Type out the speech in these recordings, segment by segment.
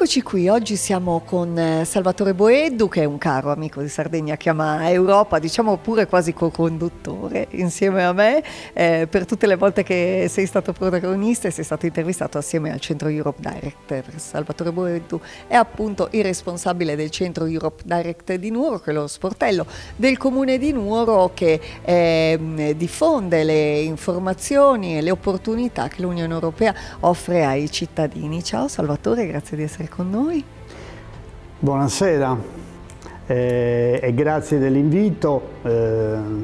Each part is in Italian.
Eccoci qui, oggi siamo con Salvatore Boeddu, che è un caro amico di Sardegna, chiama Europa, diciamo pure quasi co-conduttore insieme a me, per tutte le volte che sei stato protagonista e sei stato intervistato assieme al Centro Europe Direct. Salvatore Boeddu è appunto il responsabile del Centro Europe Direct di Nuoro, che è lo sportello del comune di Nuoro che diffonde le informazioni e le opportunità che l'Unione Europea offre ai cittadini. Ciao Salvatore, grazie di essere con noi. Buonasera e grazie dell'invito.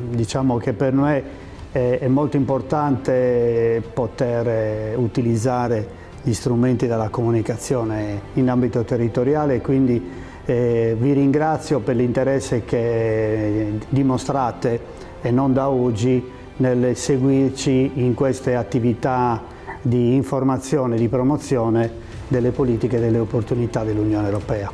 Diciamo che per noi è molto importante poter utilizzare gli strumenti della comunicazione in ambito territoriale, quindi vi ringrazio per l'interesse che dimostrate, e non da oggi, nel seguirci in queste attività di informazione e di promozione delle politiche e delle opportunità dell'Unione Europea.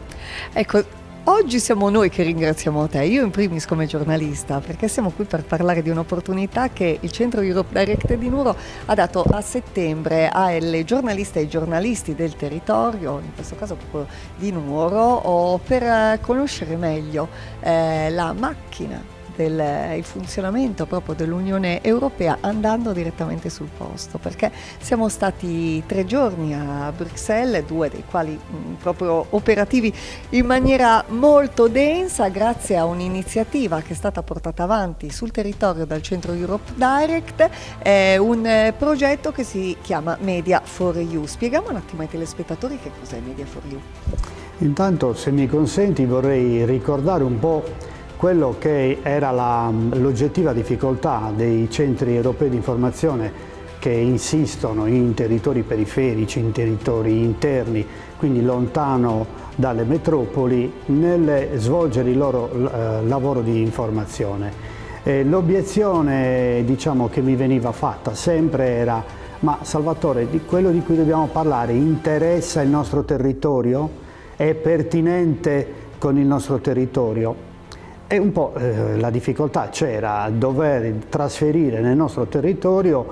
Ecco, oggi siamo noi che ringraziamo te, io in primis come giornalista, perché siamo qui per parlare di un'opportunità che il Centro Europe Direct di Nuoro ha dato a settembre alle giornaliste e ai giornalisti del territorio, in questo caso proprio di Nuoro, per conoscere meglio la macchina il funzionamento proprio dell'Unione Europea, andando direttamente sul posto, perché siamo stati 3 giorni a Bruxelles, 2 dei quali proprio operativi in maniera molto densa grazie a un'iniziativa che è stata portata avanti sul territorio dal Centro Europe Direct, un progetto che si chiama Media for You. Spieghiamo un attimo ai telespettatori che cos'è Media for You. Intanto, se mi consenti, vorrei ricordare un po' quello che era l'oggettiva difficoltà dei centri europei di informazione che insistono in territori periferici, in territori interni, quindi lontano dalle metropoli, nel svolgere il loro lavoro di informazione. L'obiezione, diciamo, che mi veniva fatta sempre era: ma Salvatore, quello di cui dobbiamo parlare interessa il nostro territorio? È pertinente con il nostro territorio? E un po' la difficoltà c'era, dover trasferire nel nostro territorio,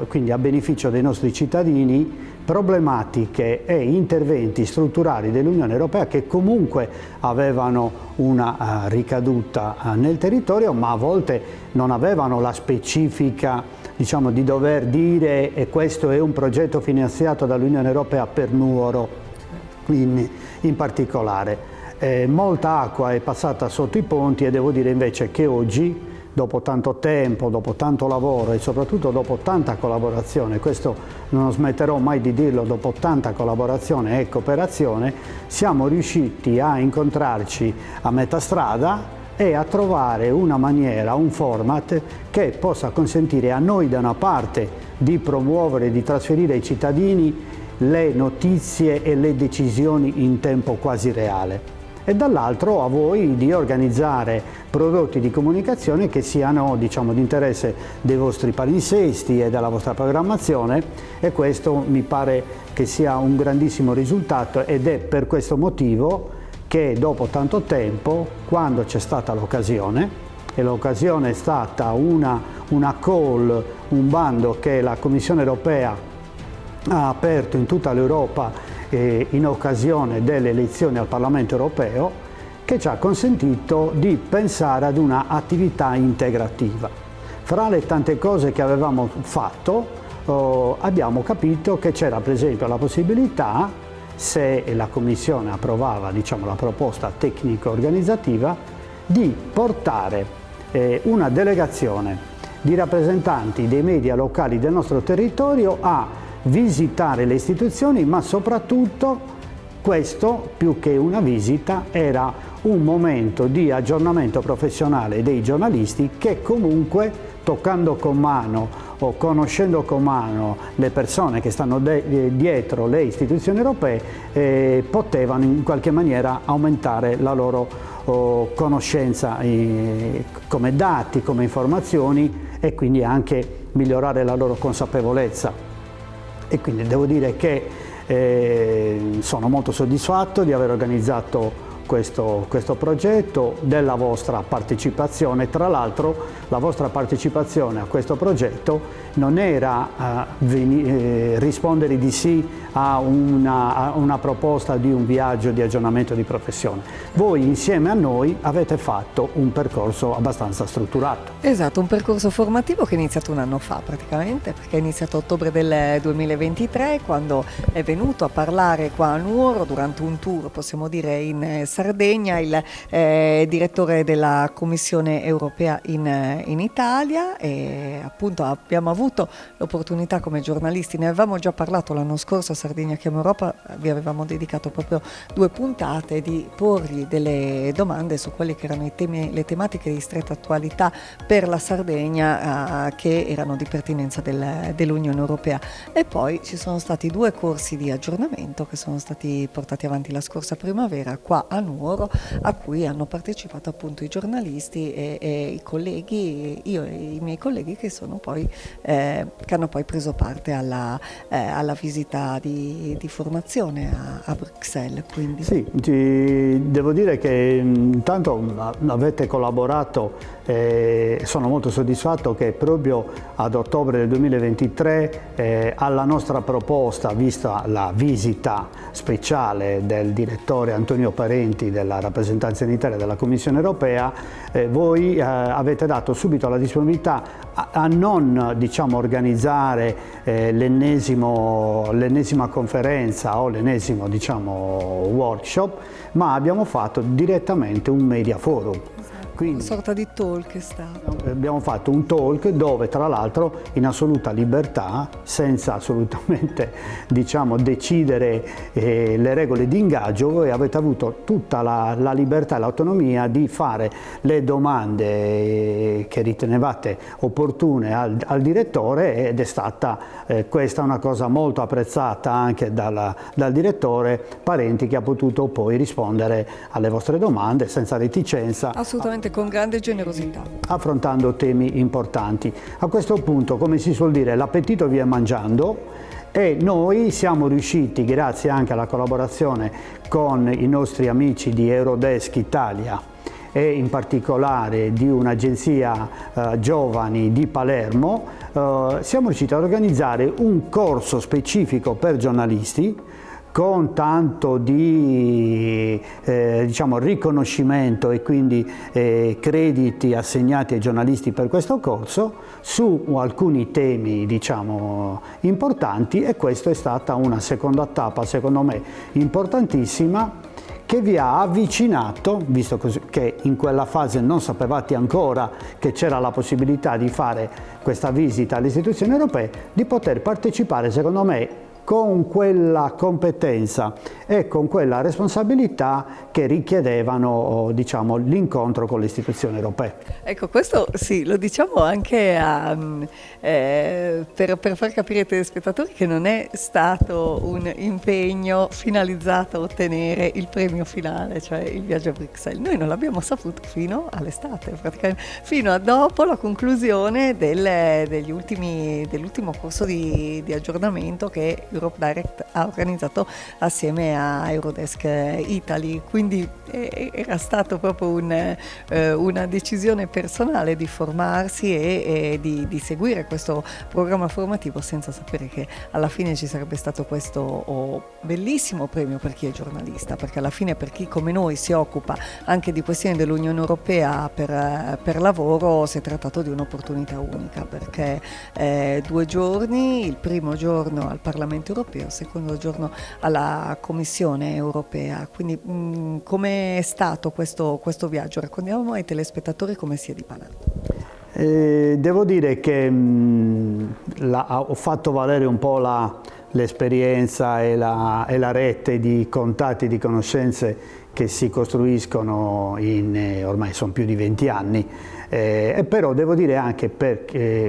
quindi a beneficio dei nostri cittadini, problematiche e interventi strutturali dell'Unione Europea che comunque avevano una ricaduta nel territorio, ma a volte non avevano la specifica, diciamo, di dover dire e questo è un progetto finanziato dall'Unione Europea per Nuoro in particolare. Molta acqua è passata sotto i ponti e devo dire invece che oggi, dopo tanto tempo, dopo tanto lavoro e soprattutto dopo tanta collaborazione, questo non smetterò mai di dirlo, dopo tanta collaborazione e cooperazione, siamo riusciti a incontrarci a metà strada e a trovare una maniera, un format che possa consentire a noi da una parte di promuovere, di trasferire ai cittadini le notizie e le decisioni in tempo quasi reale, e dall'altro a voi di organizzare prodotti di comunicazione che siano, diciamo, di interesse dei vostri palinsesti e della vostra programmazione, e questo mi pare che sia un grandissimo risultato, ed è per questo motivo che dopo tanto tempo, quando c'è stata l'occasione, e l'occasione è stata una call, un bando che la Commissione Europea ha aperto in tutta l'Europa in occasione delle elezioni al Parlamento Europeo, che ci ha consentito di pensare ad una attività integrativa. Fra le tante cose che avevamo fatto, abbiamo capito che c'era per esempio la possibilità, se la Commissione approvava, diciamo, la proposta tecnico-organizzativa, di portare una delegazione di rappresentanti dei media locali del nostro territorio a visitare le istituzioni, ma soprattutto questo, più che una visita, era un momento di aggiornamento professionale dei giornalisti che comunque, toccando con mano o conoscendo con mano le persone che stanno dietro le istituzioni europee, potevano in qualche maniera aumentare la loro conoscenza come dati, come informazioni, e quindi anche migliorare la loro consapevolezza. E quindi devo dire che sono molto soddisfatto di aver organizzato questo progetto, della vostra partecipazione. Tra l'altro la vostra partecipazione a questo progetto non era rispondere di sì a una proposta di un viaggio di aggiornamento di professione. Voi insieme a noi avete fatto un percorso abbastanza strutturato. Esatto, un percorso formativo che è iniziato un anno fa praticamente, perché è iniziato a ottobre del 2023, quando è venuto a parlare qua a Nuoro durante un tour, possiamo dire, in Sardegna, il direttore della Commissione Europea in Italia, e appunto abbiamo avuto l'opportunità come giornalisti, ne avevamo già parlato l'anno scorso a Sardegna Chiama Europa, vi avevamo dedicato proprio 2 puntate, di porgli delle domande su quelli che erano le tematiche di stretta attualità per la Sardegna, che erano di pertinenza dell'Unione Europea. E poi ci sono stati 2 corsi di aggiornamento che sono stati portati avanti la scorsa primavera qua a Nuoro, a cui hanno partecipato appunto i giornalisti e i colleghi, io e i miei colleghi che hanno poi preso parte alla visita di formazione a Bruxelles. Quindi. Sì, devo dire che intanto avete collaborato, sono molto soddisfatto che proprio ad ottobre del 2023 alla nostra proposta, vista la visita speciale del direttore Antonio Parenti della rappresentanza in Italia della Commissione Europea, voi avete dato subito la disponibilità a non, diciamo, organizzare l'ennesima conferenza o l'ennesimo, diciamo, workshop, ma abbiamo fatto direttamente un media forum. Quindi, una sorta di talk è stato. Abbiamo fatto un talk dove, tra l'altro, in assoluta libertà, senza assolutamente, diciamo, decidere le regole di ingaggio, voi avete avuto tutta la libertà e l'autonomia di fare le domande che ritenevate opportune al direttore, ed è stata questa una cosa molto apprezzata anche dal direttore Parenti, che ha potuto poi rispondere alle vostre domande senza reticenza. Assolutamente, con grande generosità. Affrontando temi importanti. A questo punto, come si suol dire, l'appetito viene mangiando, e noi siamo riusciti, grazie anche alla collaborazione con i nostri amici di Eurodesk Italia e in particolare di un'agenzia giovani di Palermo, siamo riusciti ad organizzare un corso specifico per giornalisti, con tanto di diciamo, riconoscimento e quindi crediti assegnati ai giornalisti per questo corso su alcuni temi, diciamo, importanti, e questa è stata una seconda tappa, secondo me, importantissima, che vi ha avvicinato, visto che in quella fase non sapevate ancora che c'era la possibilità di fare questa visita alle istituzioni europee, di poter partecipare, secondo me, con quella competenza e con quella responsabilità che richiedevano, diciamo, l'incontro con le istituzioni europee. Ecco, questo sì, lo diciamo anche per far capire ai telespettatori che non è stato un impegno finalizzato a ottenere il premio finale, cioè il viaggio a Bruxelles. Noi non l'abbiamo saputo fino all'estate, praticamente, fino a dopo la conclusione dell'ultimo corso di aggiornamento che Europe Direct ha organizzato assieme a Eurodesk Italy, quindi era stato proprio una decisione personale di formarsi e di seguire questo programma formativo, senza sapere che alla fine ci sarebbe stato questo bellissimo premio per chi è giornalista, perché alla fine, per chi come noi si occupa anche di questioni dell'Unione Europea per lavoro, si è trattato di un'opportunità unica, perché 2 giorni, il primo giorno al Parlamento Europeo, il secondo giorno alla Commissione Europea. Quindi come è stato questo viaggio? Raccontiamo ai telespettatori come si è dipanato. Devo dire che ho fatto valere un po' l'esperienza e la rete di contatti, di conoscenze che si costruiscono ormai sono più di 20 anni, Però devo dire anche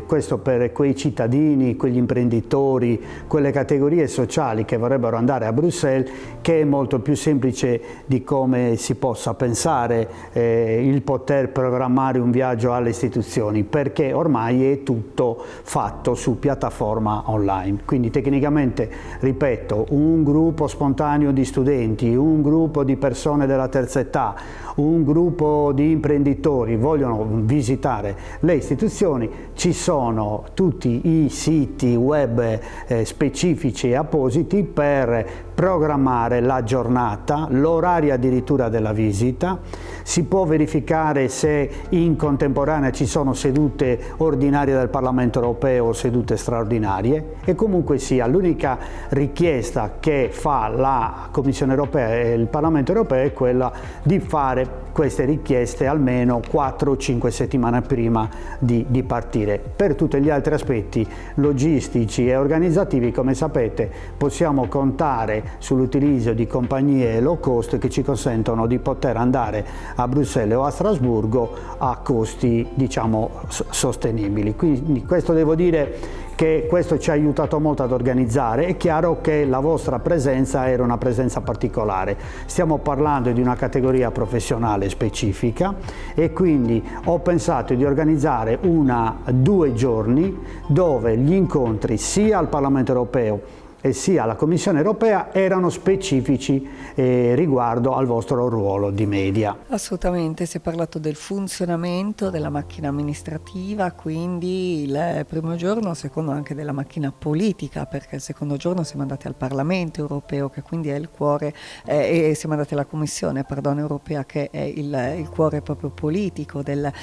questo per quei cittadini, quegli imprenditori, quelle categorie sociali che vorrebbero andare a Bruxelles, che è molto più semplice di come si possa pensare il poter programmare un viaggio alle istituzioni, perché ormai è tutto fatto su piattaforma online. Quindi tecnicamente, ripeto, un gruppo spontaneo di studenti, un gruppo di persone della terza età, un gruppo di imprenditori vogliono visitare le istituzioni, ci sono tutti i siti web specifici e appositi per programmare la giornata, l'orario addirittura della visita, si può verificare se in contemporanea ci sono sedute ordinarie del Parlamento europeo o sedute straordinarie, e comunque sia l'unica richiesta che fa la Commissione europea e il Parlamento europeo è quella di fare queste richieste almeno 4 o 5 settimane prima di partire. Per tutti gli altri aspetti logistici e organizzativi, come sapete, possiamo contare sull'utilizzo di compagnie low cost che ci consentono di poter andare a Bruxelles o a Strasburgo a costi, diciamo, sostenibili. Quindi questo devo dire che questo ci ha aiutato molto ad organizzare. È chiaro che la vostra presenza era una presenza particolare, stiamo parlando di una categoria professionale specifica, e quindi ho pensato di organizzare 2 giorni dove gli incontri sia al Parlamento europeo e sia alla Commissione europea erano specifici riguardo al vostro ruolo di media. Assolutamente, si è parlato del funzionamento della macchina amministrativa, quindi il primo giorno, il secondo anche della macchina politica, perché il secondo giorno siamo andati al Parlamento europeo, che quindi è il cuore, e siamo andati alla Commissione europea, che è il cuore proprio politico delle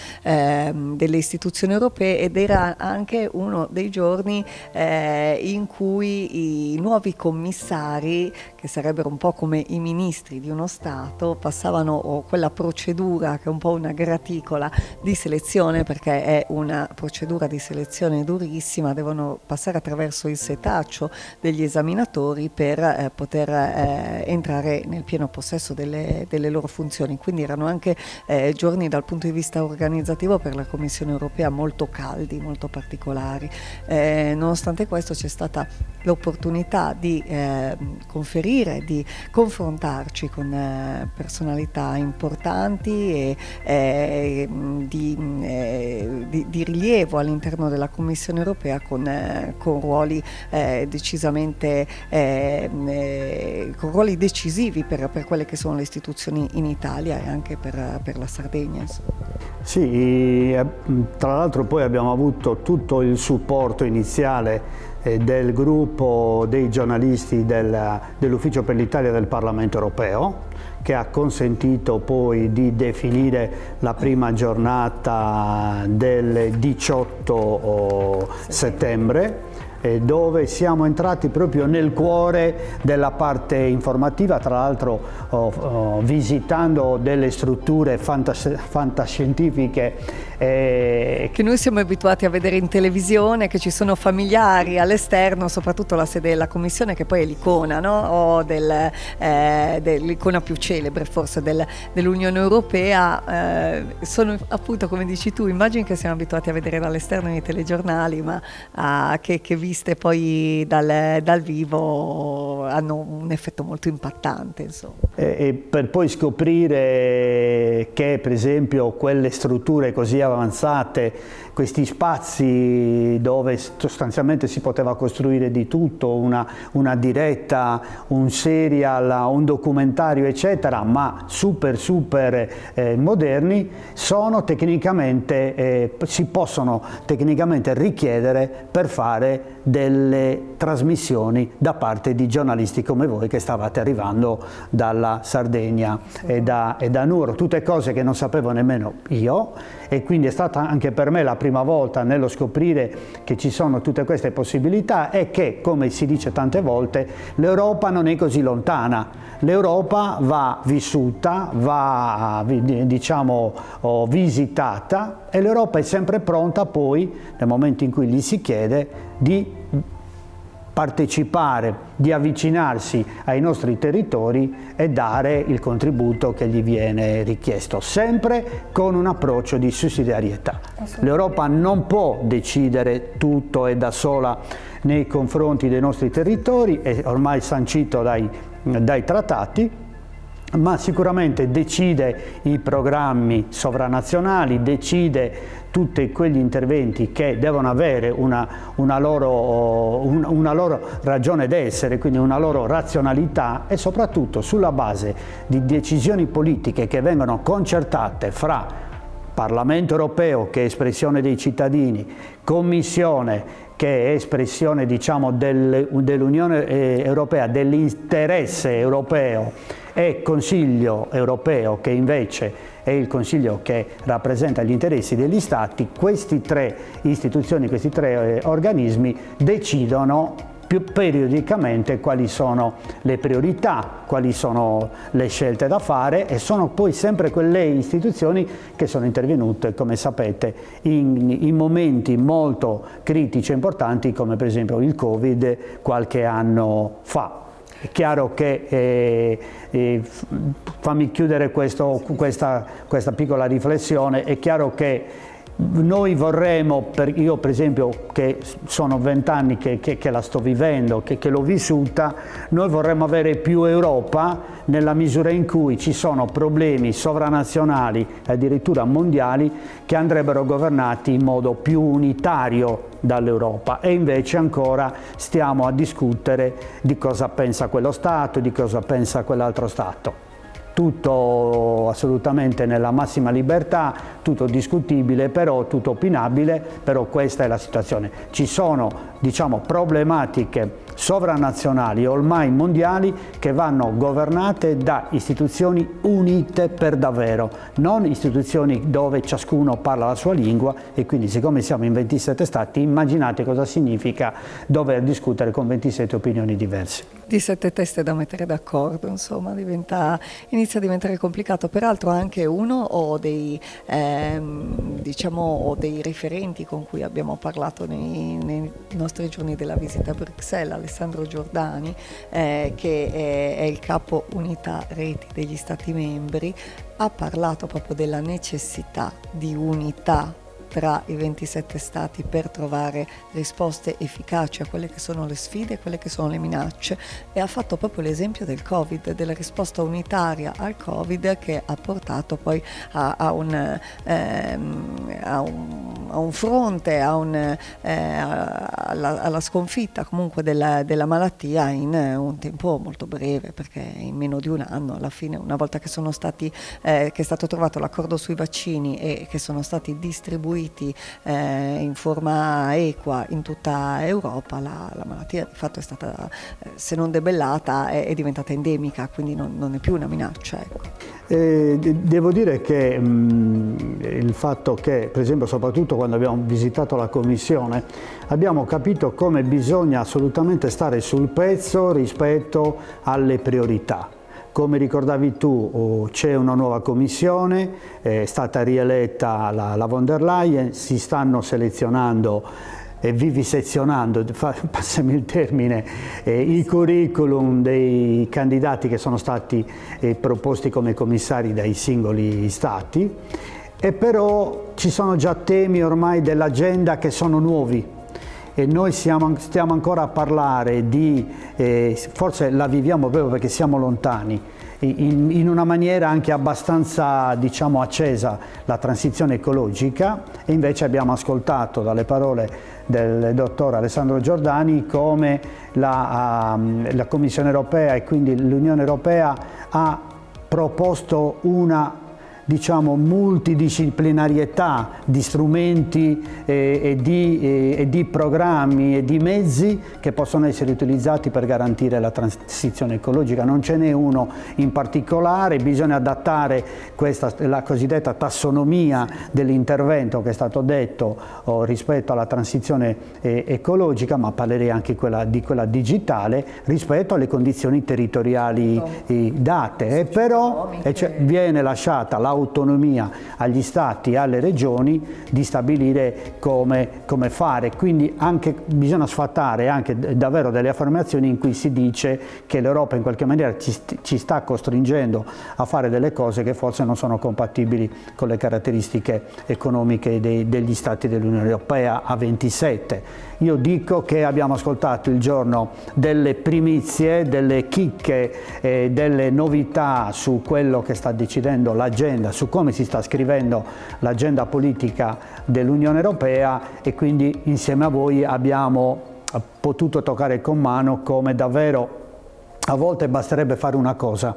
istituzioni europee, ed era anche uno dei giorni in cui i nuovi commissari, che sarebbero un po' come i ministri di uno Stato, passavano quella procedura che è un po' una graticola di selezione, perché è una procedura di selezione durissima, devono passare attraverso il setaccio degli esaminatori per poter entrare nel pieno possesso delle loro funzioni. Quindi erano anche giorni dal punto di vista organizzativo per la Commissione europea molto caldi, molto particolari. Nonostante questo c'è stata l'opportunità di conferire, di confrontarci con personalità importanti e di rilievo all'interno della Commissione europea, con ruoli decisamente con ruoli decisivi per quelle che sono le istituzioni in Italia e anche per la Sardegna. Sì, tra l'altro poi abbiamo avuto tutto il supporto iniziale del gruppo dei giornalisti dell'Ufficio per l'Italia del Parlamento europeo, che ha consentito poi di definire la prima giornata del 18 settembre, dove siamo entrati proprio nel cuore della parte informativa, tra l'altro visitando delle strutture fantascientifiche che noi siamo abituati a vedere in televisione, che ci sono familiari all'esterno, soprattutto la sede della Commissione, che poi è l'icona, no? O l'icona più celebre forse dell'Unione Europea. Sono appunto, come dici tu, immagini che siamo abituati a vedere dall'esterno nei telegiornali, ma che viste poi dal vivo hanno un effetto molto impattante, insomma. E per poi scoprire che, per esempio, quelle strutture così avanzate, questi spazi dove sostanzialmente si poteva costruire di tutto, una diretta, un serial, un documentario, eccetera, ma super moderni, sono tecnicamente, si possono tecnicamente richiedere per fare delle trasmissioni da parte di giornalisti come voi che stavate arrivando dalla Sardegna e da Nuoro, tutte cose che non sapevo nemmeno io, e quindi è stata anche per me la prima volta nello scoprire che ci sono tutte queste possibilità e che, come si dice tante volte, l'Europa non è così lontana. L'Europa va vissuta, va visitata, e l'Europa è sempre pronta poi, nel momento in cui gli si chiede, di partecipare, di avvicinarsi ai nostri territori e dare il contributo che gli viene richiesto, sempre con un approccio di sussidiarietà. L'Europa non può decidere tutto e da sola nei confronti dei nostri territori, è ormai sancito dai trattati, ma sicuramente decide i programmi sovranazionali, decide tutti quegli interventi che devono avere una loro ragione d'essere, quindi una loro razionalità, e soprattutto sulla base di decisioni politiche che vengono concertate fra Parlamento europeo, che è espressione dei cittadini, Commissione, che è espressione, diciamo, dell'Unione Europea, dell'interesse europeo, e Consiglio europeo, che invece è il Consiglio che rappresenta gli interessi degli Stati. Queste tre istituzioni, questi tre organismi decidono più periodicamente quali sono le priorità, quali sono le scelte da fare, e sono poi sempre quelle istituzioni che sono intervenute, come sapete, in momenti molto critici e importanti, come per esempio il Covid qualche anno fa. È chiaro che, fammi chiudere questa piccola riflessione, è chiaro che noi vorremmo, io per esempio che sono 20 anni che la sto vivendo, che l'ho vissuta, noi vorremmo avere più Europa nella misura in cui ci sono problemi sovranazionali, addirittura mondiali, che andrebbero governati in modo più unitario dall'Europa, e invece ancora stiamo a discutere di cosa pensa quello Stato, di cosa pensa quell'altro Stato. Tutto assolutamente nella massima libertà, tutto discutibile, però tutto opinabile, però questa è la situazione. Ci sono, diciamo, problematiche sovranazionali, ormai mondiali, che vanno governate da istituzioni unite per davvero, non istituzioni dove ciascuno parla la sua lingua, e quindi, siccome siamo in 27 Stati, immaginate cosa significa dover discutere con 27 opinioni diverse. Di 7 teste da mettere d'accordo, insomma, inizia a diventare complicato. Peraltro anche uno o dei riferenti con cui abbiamo parlato nei nostri giorni della visita a Bruxelles, Alessandro Giordani, che è il capo unità reti degli Stati membri, ha parlato proprio della necessità di unità tra i 27 Stati per trovare risposte efficaci a quelle che sono le sfide e quelle che sono le minacce, e ha fatto proprio l'esempio del Covid, della risposta unitaria al Covid, che ha portato poi a un fronte, alla sconfitta comunque della malattia in un tempo molto breve, perché in meno di un anno, alla fine, una volta che che è stato trovato l'accordo sui vaccini e che sono stati distribuiti in forma equa in tutta Europa, la malattia di fatto è stata, se non debellata, è diventata endemica, quindi non è più una minaccia. Ecco. Devo dire che il fatto che, per esempio, soprattutto quando abbiamo visitato la Commissione, abbiamo capito come bisogna assolutamente stare sul pezzo rispetto alle priorità. Come ricordavi tu, c'è una nuova commissione, è stata rieletta la von der Leyen, si stanno selezionando e vivisezionando, passami il termine, i curriculum dei candidati che sono stati proposti come commissari dai singoli Stati, e però ci sono già temi ormai dell'agenda che sono nuovi. E noi stiamo ancora a parlare forse la viviamo proprio perché siamo lontani, in una maniera anche abbastanza, diciamo, accesa, la transizione ecologica, e invece abbiamo ascoltato dalle parole del dottor Alessandro Giordani come la Commissione europea e quindi l'Unione Europea ha proposto una, diciamo, multidisciplinarietà di strumenti e di programmi e di mezzi che possono essere utilizzati per garantire la transizione ecologica. Non ce n'è uno in particolare, bisogna adattare la cosiddetta tassonomia dell'intervento che è stato detto rispetto alla transizione ecologica, ma parlerei anche di quella digitale, rispetto alle condizioni territoriali date. E però viene lasciata l'autonomia agli Stati e alle regioni di stabilire come fare. Quindi bisogna sfatare anche davvero delle affermazioni in cui si dice che l'Europa in qualche maniera ci sta costringendo a fare delle cose che forse non sono compatibili con le caratteristiche economiche degli Stati dell'Unione Europea a 27. Io dico che abbiamo ascoltato il giorno delle primizie, delle chicche, delle novità su quello che sta decidendo l'agenda, su come si sta scrivendo l'agenda politica dell'Unione Europea, e quindi insieme a voi abbiamo potuto toccare con mano come davvero a volte basterebbe fare una cosa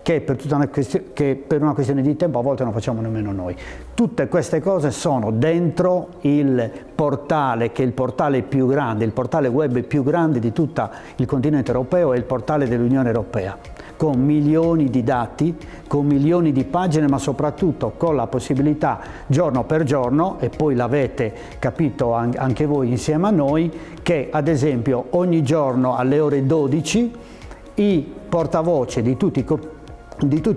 che per una questione di tempo a volte non facciamo nemmeno noi. Tutte queste cose sono dentro il portale, che è il portale più grande, il portale web più grande di tutto il continente europeo, è il portale dell'Unione Europea, con milioni di dati, con milioni di pagine, ma soprattutto con la possibilità giorno per giorno, e poi l'avete capito anche voi insieme a noi, che ad esempio ogni giorno alle ore 12 i portavoce di tutti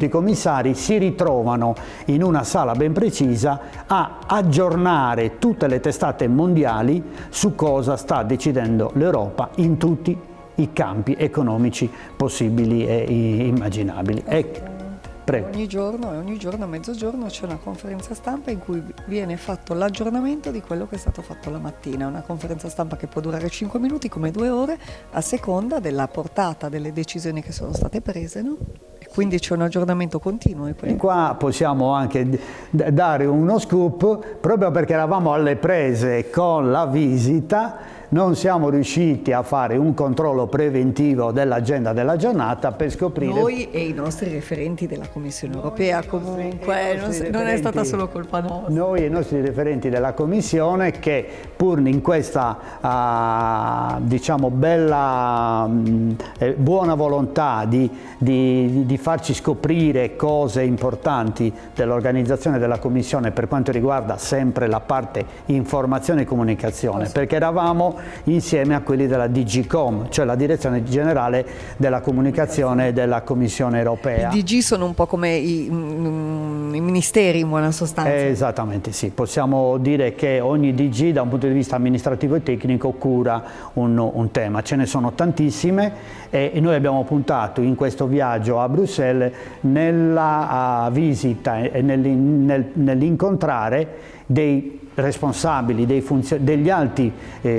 i commissari si ritrovano in una sala ben precisa a aggiornare tutte le testate mondiali su cosa sta decidendo l'Europa in tutti i campi economici possibili e immaginabili. Prego. Ogni giorno a mezzogiorno c'è una conferenza stampa in cui viene fatto l'aggiornamento di quello che è stato fatto la mattina, una conferenza stampa che può durare 5 minuti come 2 ore a seconda della portata delle decisioni che sono state prese, no? E quindi c'è un aggiornamento continuo. E qua possiamo anche dare uno scoop, proprio perché eravamo alle prese con la visita. Non siamo riusciti a fare un controllo preventivo dell'agenda della giornata per scoprire... Noi e i nostri referenti della Commissione Europea comunque, non è stata solo colpa nostra. Noi e i nostri referenti della Commissione che pur in questa diciamo bella buona volontà di farci scoprire cose importanti dell'organizzazione della Commissione per quanto riguarda sempre la parte informazione e comunicazione, perché eravamo insieme a quelli della DG.com, cioè la direzione generale della comunicazione della Commissione Europea. I DG sono un po' come i ministeri in buona sostanza. Esattamente sì, possiamo dire che ogni DG da un punto di vista amministrativo e tecnico cura un tema, ce ne sono tantissime e noi abbiamo puntato in questo viaggio a Bruxelles nella visita e nell'incontrare dei responsabili, degli alti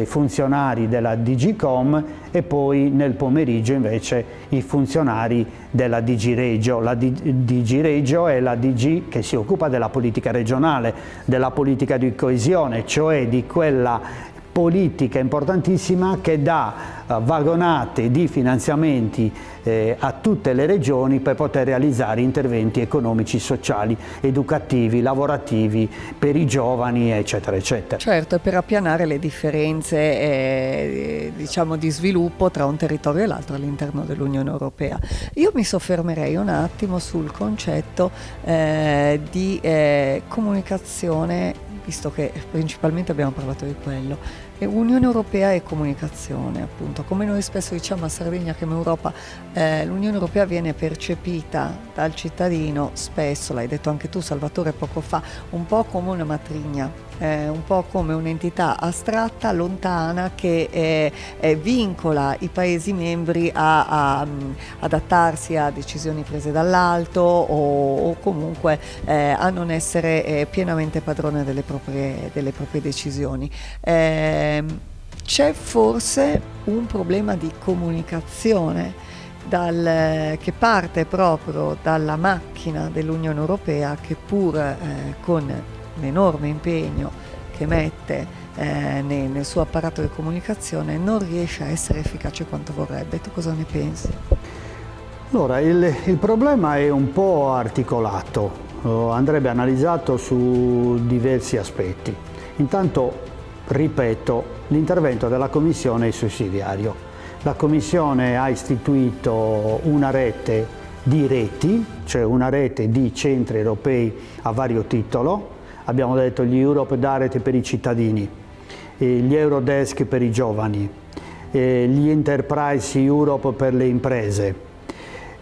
funzionari della DG.com e poi nel pomeriggio invece i funzionari della DG Regio. La DG Regio è la DG che si occupa della politica regionale, della politica di coesione, cioè di quella politica importantissima che dà vagonate di finanziamenti a tutte le regioni per poter realizzare interventi economici, sociali, educativi, lavorativi per i giovani, eccetera, eccetera. Certo, e per appianare le differenze diciamo di sviluppo tra un territorio e l'altro all'interno dell'Unione Europea. Io mi soffermerei un attimo sul concetto di comunicazione, visto che principalmente abbiamo parlato di quello. Unione Europea e comunicazione, appunto. Come noi spesso diciamo a Sardegna che in Europa l'Unione Europea viene percepita dal cittadino, spesso, l'hai detto anche tu Salvatore poco fa, un po' come una matrigna, un po' come un'entità astratta, lontana, che vincola i Paesi membri a adattarsi a decisioni prese dall'alto o comunque a non essere pienamente padrone delle proprie decisioni. C'è forse un problema di comunicazione che parte proprio dalla macchina dell'Unione Europea, che pur con l'enorme impegno che mette nel suo apparato di comunicazione non riesce a essere efficace quanto vorrebbe. Tu cosa ne pensi? Allora, il problema è un po' articolato, andrebbe analizzato su diversi aspetti. Intanto, ripeto, l'intervento della Commissione è sussidiario. La Commissione ha istituito una rete di reti, cioè una rete di centri europei a vario titolo. Abbiamo detto gli Europe Direct per i cittadini, gli Eurodesk per i giovani, gli Enterprise Europe per le imprese,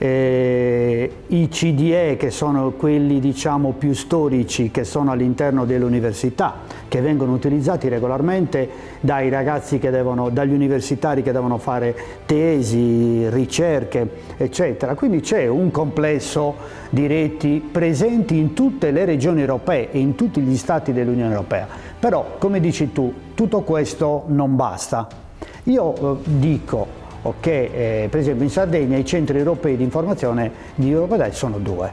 i CDE, che sono quelli diciamo più storici, che sono all'interno delle università, che vengono utilizzati regolarmente dai ragazzi dagli universitari che devono fare tesi, ricerche, eccetera. Quindi c'è un complesso di reti presenti in tutte le regioni europee e in tutti gli stati dell'Unione Europea. Però, come dici tu, tutto questo non basta. Io dico che per esempio in Sardegna i centri europei di informazione di Europedae sono 2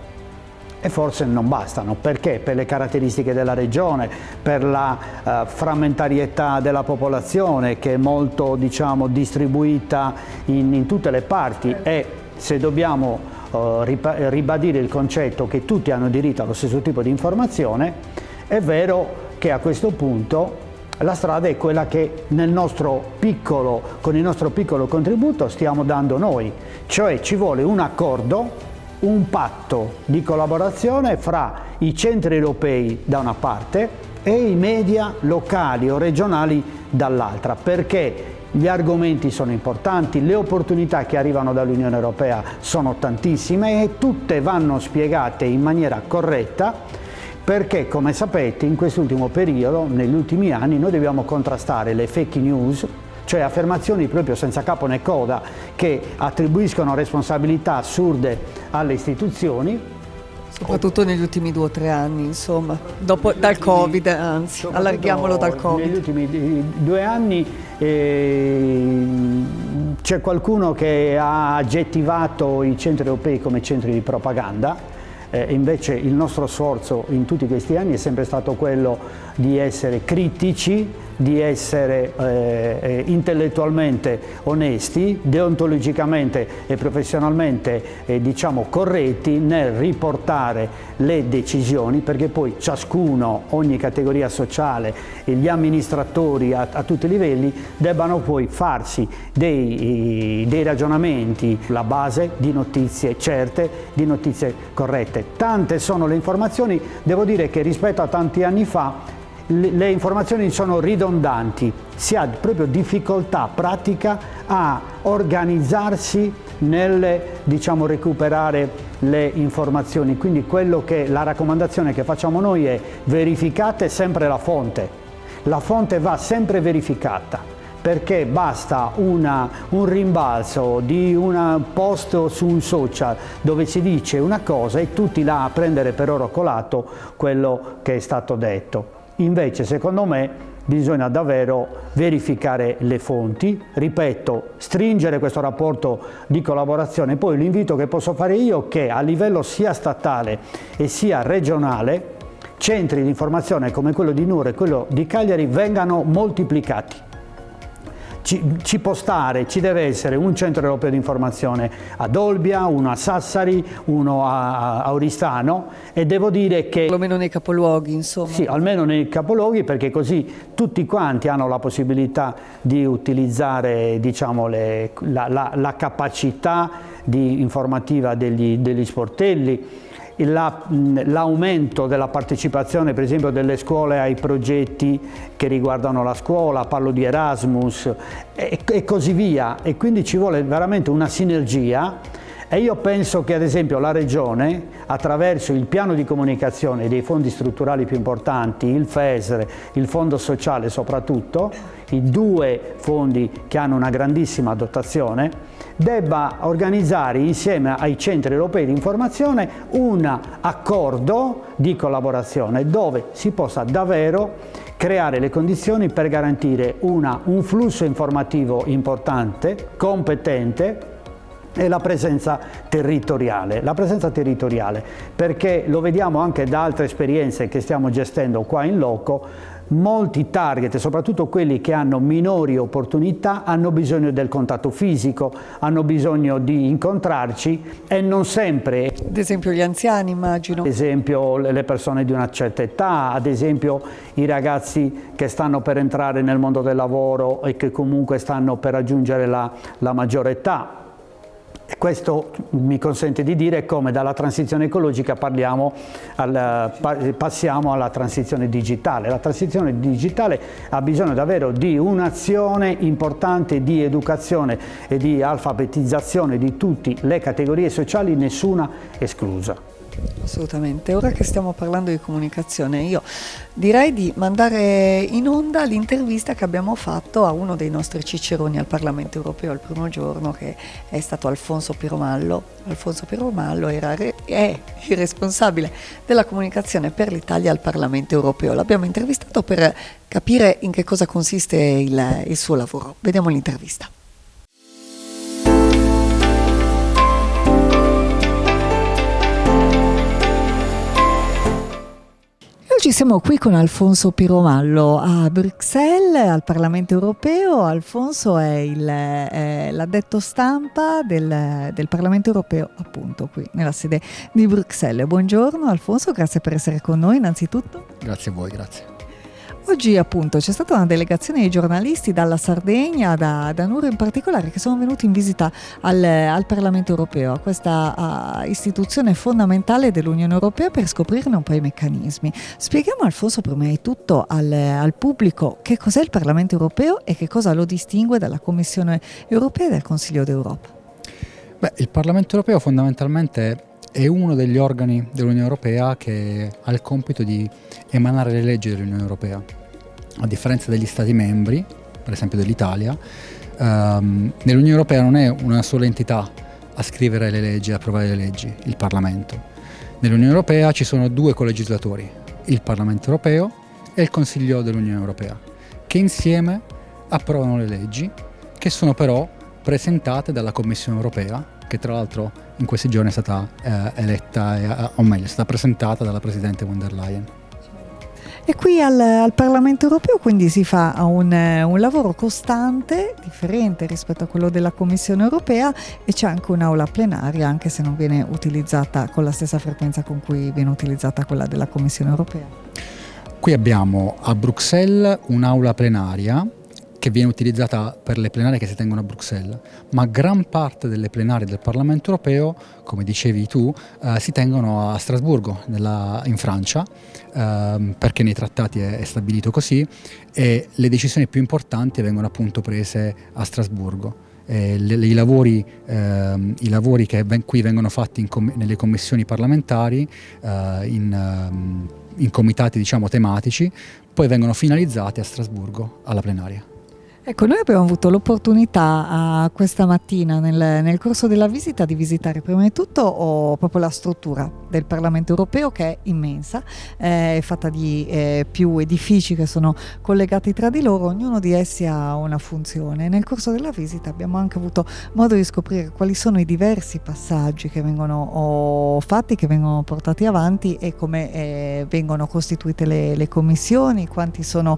e forse non bastano. Perché? Per le caratteristiche della regione, per la frammentarietà della popolazione, che è molto diciamo distribuita in tutte le parti, e se dobbiamo ribadire il concetto che tutti hanno diritto allo stesso tipo di informazione, è vero che a questo punto la strada è quella che con il nostro piccolo contributo stiamo dando noi, cioè ci vuole un accordo, un patto di collaborazione fra i centri europei da una parte e i media locali o regionali dall'altra, perché gli argomenti sono importanti, le opportunità che arrivano dall'Unione Europea sono tantissime e tutte vanno spiegate in maniera corretta. Perché, come sapete, in quest'ultimo periodo, negli ultimi anni, noi dobbiamo contrastare le fake news, cioè affermazioni proprio senza capo né coda, che attribuiscono responsabilità assurde alle istituzioni. Soprattutto negli ultimi 2 o 3 anni, insomma, dal Covid, anzi, allarghiamolo dal Covid. Negli ultimi 2 anni c'è qualcuno che ha aggettivato i centri europei come centri di propaganda. Invece il nostro sforzo in tutti questi anni è sempre stato quello di essere critici, di essere intellettualmente onesti, deontologicamente e professionalmente diciamo corretti nel riportare le decisioni, perché poi ciascuno, ogni categoria sociale e gli amministratori a tutti i livelli debbano poi farsi dei ragionamenti sulla base di notizie certe, di notizie corrette. Tante sono le informazioni, devo dire che rispetto a tanti anni fa le informazioni sono ridondanti, si ha proprio difficoltà pratica a organizzarsi nel diciamo recuperare le informazioni, quindi la raccomandazione che facciamo noi è: verificate sempre la fonte va sempre verificata, perché basta un rimbalzo di un post su un social dove si dice una cosa e tutti là a prendere per oro colato quello che è stato detto. Invece, secondo me, bisogna davvero verificare le fonti, ripeto, stringere questo rapporto di collaborazione. Poi l'invito che posso fare io è che a livello sia statale e sia regionale centri di informazione come quello di Nuoro e quello di Cagliari vengano moltiplicati. Ci può stare, ci deve essere un centro europeo di informazione ad Olbia, uno a Sassari, uno a Oristano, e devo dire che... Almeno nei capoluoghi, insomma. Sì, almeno nei capoluoghi, perché così tutti quanti hanno la possibilità di utilizzare diciamo, la capacità informativa degli sportelli. L'aumento della partecipazione per esempio delle scuole ai progetti che riguardano la scuola, parlo di Erasmus e così via, e quindi ci vuole veramente una sinergia. E io penso che ad esempio la Regione, attraverso il piano di comunicazione dei fondi strutturali più importanti, il FESR, il Fondo Sociale soprattutto, i 2 fondi che hanno una grandissima dotazione, debba organizzare insieme ai centri europei di informazione un accordo di collaborazione dove si possa davvero creare le condizioni per garantire un flusso informativo importante, competente, e la presenza territoriale, perché lo vediamo anche da altre esperienze che stiamo gestendo qua in loco. Molti target, soprattutto quelli che hanno minori opportunità, hanno bisogno del contatto fisico, hanno bisogno di incontrarci e non sempre. Ad esempio gli anziani, immagino. Ad esempio le persone di una certa età, ad esempio i ragazzi che stanno per entrare nel mondo del lavoro e che comunque stanno per raggiungere la maggiore età. E questo mi consente di dire come dalla transizione ecologica passiamo alla transizione digitale. La transizione digitale ha bisogno davvero di un'azione importante di educazione e di alfabetizzazione di tutte le categorie sociali, nessuna esclusa. Assolutamente. Ora che stiamo parlando di comunicazione, io direi di mandare in onda l'intervista che abbiamo fatto a uno dei nostri ciceroni al Parlamento europeo il primo giorno, che è stato Alfonso Piromallo. Alfonso Piromallo è il responsabile della comunicazione per l'Italia al Parlamento europeo. L'abbiamo intervistato per capire in che cosa consiste il suo lavoro. Vediamo l'intervista. Oggi siamo qui con Alfonso Piromallo a Bruxelles, al Parlamento europeo. Alfonso è l'addetto stampa del Parlamento europeo, appunto qui nella sede di Bruxelles. Buongiorno Alfonso, grazie per essere con noi innanzitutto. Grazie a voi, grazie. Oggi appunto c'è stata una delegazione di giornalisti dalla Sardegna, da Nuoro in particolare, che sono venuti in visita al Parlamento europeo, a questa istituzione fondamentale dell'Unione Europea, per scoprirne un po' i meccanismi. Spieghiamo, Alfonso, prima di tutto al pubblico che cos'è il Parlamento europeo e che cosa lo distingue dalla Commissione europea e dal Consiglio d'Europa. Il Parlamento europeo fondamentalmente è uno degli organi dell'Unione Europea che ha il compito di emanare le leggi dell'Unione Europea. A differenza degli Stati membri, per esempio dell'Italia, nell'Unione Europea non è una sola entità a scrivere le leggi, a approvare le leggi, il Parlamento. Nell'Unione Europea ci sono due colegislatori, il Parlamento europeo e il Consiglio dell'Unione Europea, che insieme approvano le leggi, che sono però presentate dalla Commissione europea, che tra l'altro in questi giorni è stata eletta, o meglio, è stata presentata dalla Presidente von der Leyen. E qui al Parlamento europeo quindi si fa un lavoro costante, differente rispetto a quello della Commissione europea, e c'è anche un'aula plenaria, anche se non viene utilizzata con la stessa frequenza con cui viene utilizzata quella della Commissione europea. Qui abbiamo a Bruxelles un'aula plenaria che viene utilizzata per le plenarie che si tengono a Bruxelles, ma gran parte delle plenarie del Parlamento europeo, come dicevi tu, si tengono a Strasburgo, in Francia, perché nei trattati è stabilito così, e le decisioni più importanti vengono appunto prese a Strasburgo. I lavori che qui vengono fatti nelle commissioni parlamentari, in comitati diciamo tematici, poi vengono finalizzati a Strasburgo alla plenaria. Ecco, noi abbiamo avuto l'opportunità questa mattina nel corso della visita di visitare prima di tutto proprio la struttura del Parlamento europeo, che è immensa, è fatta di più edifici che sono collegati tra di loro, ognuno di essi ha una funzione. Nel corso della visita abbiamo anche avuto modo di scoprire quali sono i diversi passaggi che vengono fatti, che vengono portati avanti, e come vengono costituite le commissioni, quanti sono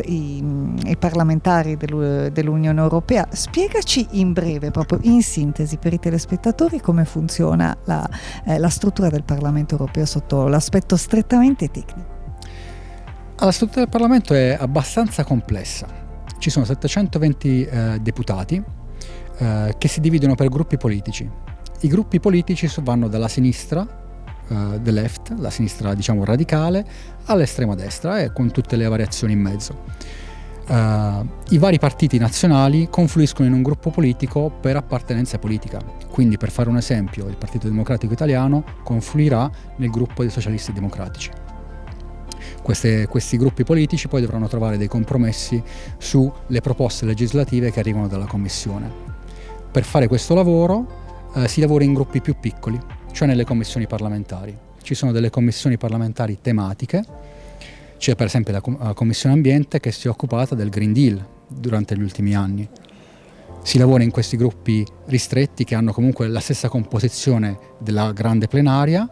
i parlamentari dell'Unione Europea. Spiegaci in breve, proprio in sintesi per i telespettatori, come funziona la struttura del Parlamento Europeo sotto l'aspetto strettamente tecnico. La struttura del Parlamento è abbastanza complessa. Ci sono 720 deputati che si dividono per gruppi politici. I gruppi politici vanno dalla sinistra, the left, la sinistra diciamo radicale, all'estrema destra, e con tutte le variazioni in mezzo. I vari partiti nazionali confluiscono in un gruppo politico per appartenenza politica. Quindi, per fare un esempio, il Partito Democratico Italiano confluirà nel gruppo dei Socialisti Democratici. Questi gruppi politici poi dovranno trovare dei compromessi sulle proposte legislative che arrivano dalla Commissione. Per fare questo lavoro si lavora in gruppi più piccoli, cioè nelle commissioni parlamentari. Ci sono delle commissioni parlamentari tematiche. C'è per esempio la Commissione Ambiente, che si è occupata del Green Deal durante gli ultimi anni. Si lavora in questi gruppi ristretti che hanno comunque la stessa composizione della grande plenaria.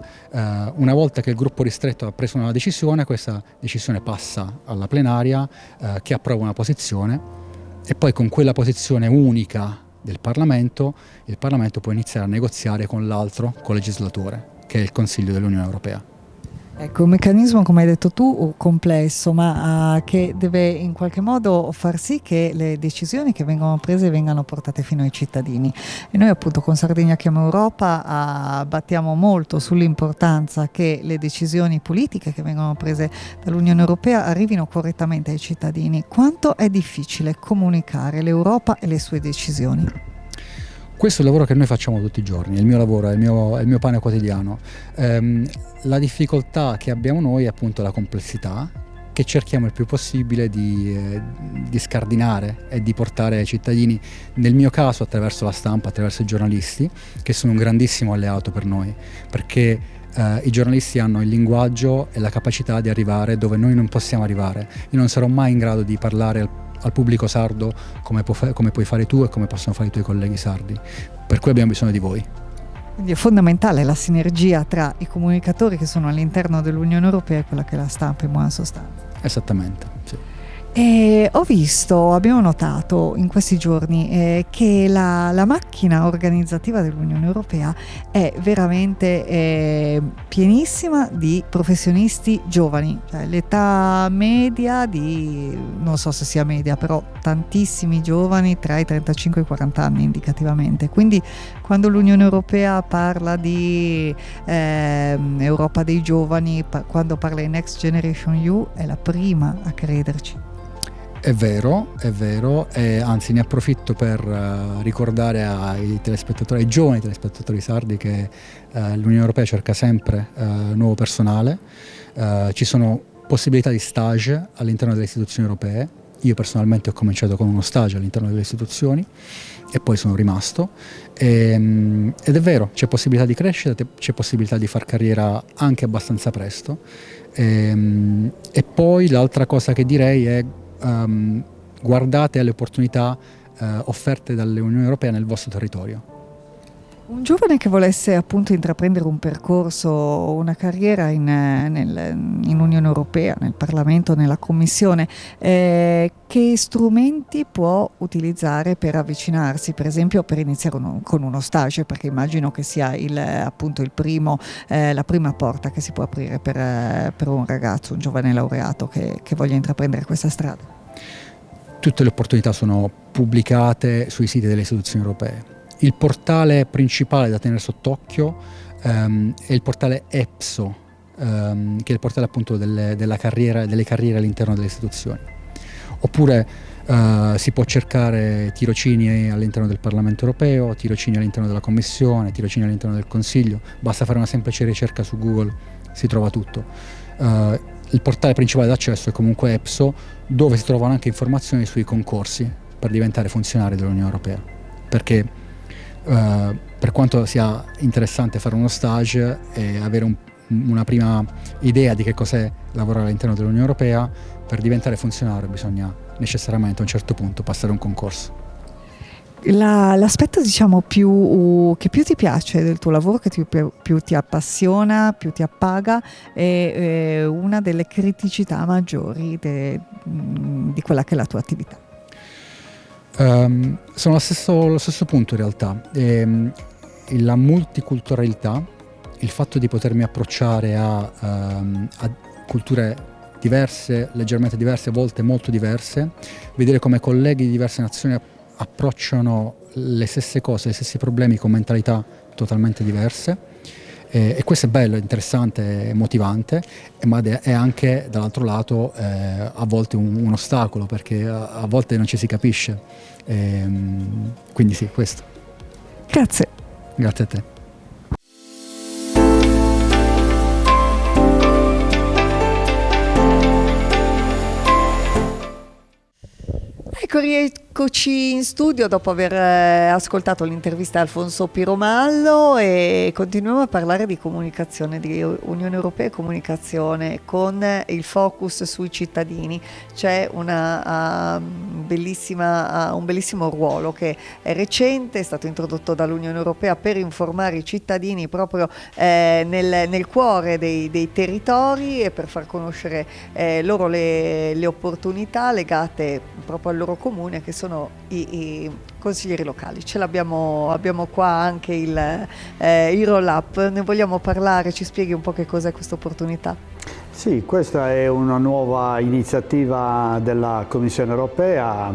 Una volta che il gruppo ristretto ha preso una decisione, questa decisione passa alla plenaria che approva una posizione, e poi con quella posizione unica del Parlamento, il Parlamento può iniziare a negoziare con l'altro colegislatore, che è il Consiglio dell'Unione Europea. Ecco, un meccanismo, come hai detto tu, complesso, ma che deve in qualche modo far sì che le decisioni che vengono prese vengano portate fino ai cittadini. E noi appunto con Sardegna Chiama Europa battiamo molto sull'importanza che le decisioni politiche che vengono prese dall'Unione Europea arrivino correttamente ai cittadini. Quanto è difficile comunicare l'Europa e le sue decisioni? Questo è il lavoro che noi facciamo tutti i giorni, è il mio lavoro, è il mio pane quotidiano. La difficoltà che abbiamo noi è appunto la complessità, che cerchiamo il più possibile di scardinare e di portare ai cittadini, nel mio caso attraverso la stampa, attraverso i giornalisti, che sono un grandissimo alleato per noi, perché i giornalisti hanno il linguaggio e la capacità di arrivare dove noi non possiamo arrivare. Io non sarò mai in grado di parlare al pubblico sardo come puoi fare tu e come possono fare i tuoi colleghi sardi, per cui abbiamo bisogno di voi. Quindi è fondamentale la sinergia tra i comunicatori che sono all'interno dell'Unione Europea e quella che è la stampa in buona sostanza. Esattamente, sì. E abbiamo notato in questi giorni che la macchina organizzativa dell'Unione Europea è veramente pienissima di professionisti giovani, cioè l'età media non so se sia media, però tantissimi giovani tra i 35 e i 40 anni indicativamente. Quindi quando l'Unione Europea parla di Europa dei giovani, quando parla di Next Generation EU, è la prima a crederci. È vero, e anzi ne approfitto per ricordare ai giovani telespettatori sardi che l'Unione Europea cerca sempre nuovo personale, ci sono possibilità di stage all'interno delle istituzioni europee. Io personalmente ho cominciato con uno stage all'interno delle istituzioni e poi sono rimasto, ed è vero, c'è possibilità di crescita, c'è possibilità di far carriera anche abbastanza presto, e poi l'altra cosa che direi è guardate alle opportunità offerte dall'Unione Europea nel vostro territorio. Un giovane che volesse appunto intraprendere un percorso, una carriera in Unione Europea, nel Parlamento, nella Commissione, che strumenti può utilizzare per avvicinarsi, per esempio per iniziare con uno stage, perché immagino che sia appunto la prima porta che si può aprire per un ragazzo, un giovane laureato che voglia intraprendere questa strada? Tutte le opportunità sono pubblicate sui siti delle istituzioni europee. Il portale principale da tenere sott'occhio è il portale EPSO, che è il portale appunto delle carriere all'interno delle istituzioni. Oppure si può cercare tirocini all'interno del Parlamento europeo, tirocini all'interno della Commissione, tirocini all'interno del Consiglio. Basta fare una semplice ricerca su Google, si trova tutto. Il portale principale d'accesso è comunque EPSO, dove si trovano anche informazioni sui concorsi per diventare funzionari dell'Unione Europea. Perché per quanto sia interessante fare uno stage e avere una prima idea di che cos'è lavorare all'interno dell'Unione Europea, per diventare funzionario bisogna necessariamente a un certo punto passare un concorso. L'aspetto diciamo che più ti piace del tuo lavoro, che più ti appassiona, più ti appaga, è una delle criticità maggiori di quella che è la tua attività? Sono allo stesso punto in realtà. La multiculturalità, il fatto di potermi approcciare a culture diverse, leggermente diverse, a volte molto diverse, vedere come colleghi di diverse nazioni approcciano le stesse cose, gli stessi problemi con mentalità totalmente diverse. E questo è bello, è interessante, è motivante, ma è anche dall'altro lato a volte un ostacolo, perché a volte non ci si capisce. Quindi sì, questo. Grazie. Grazie a te. Eccoci in studio dopo aver ascoltato l'intervista a Alfonso Piromallo, e continuiamo a parlare di comunicazione, di Unione Europea e comunicazione, con il focus sui cittadini. C'è un bellissimo ruolo che è recente, è stato introdotto dall'Unione Europea per informare i cittadini proprio nel cuore dei territori, e per far conoscere loro le opportunità legate proprio al loro comune, che sono Consiglieri locali, abbiamo qua anche il roll up, ne vogliamo parlare, ci spieghi un po' che cos'è questa opportunità? Sì, questa è una nuova iniziativa della Commissione europea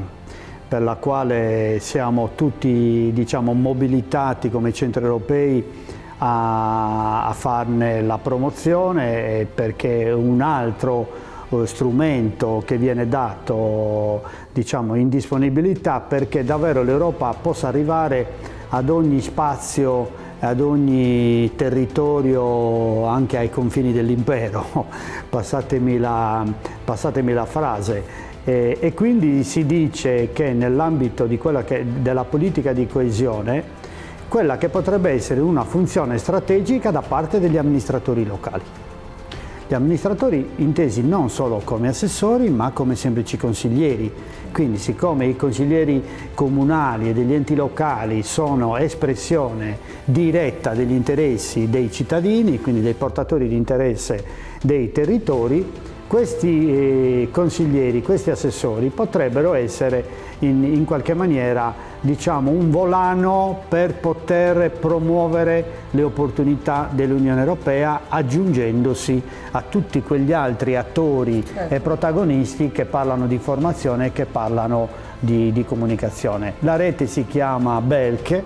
per la quale siamo tutti, diciamo, mobilitati come centri europei a farne la promozione, perché un altro strumento che viene dato, diciamo, in disponibilità perché davvero l'Europa possa arrivare ad ogni spazio, ad ogni territorio, anche ai confini dell'impero, passatemi la frase. E quindi si dice che nell'ambito di della politica di coesione, quella che potrebbe essere una funzione strategica da parte degli amministratori locali. Gli amministratori intesi non solo come assessori ma come semplici consiglieri, quindi siccome i consiglieri comunali e degli enti locali sono espressione diretta degli interessi dei cittadini, quindi dei portatori di interesse dei territori, questi consiglieri, questi assessori potrebbero essere in qualche maniera, diciamo, un volano per poter promuovere le opportunità dell'Unione Europea, aggiungendosi a tutti quegli altri attori e protagonisti che parlano di formazione e che parlano di comunicazione. La rete si chiama BELC.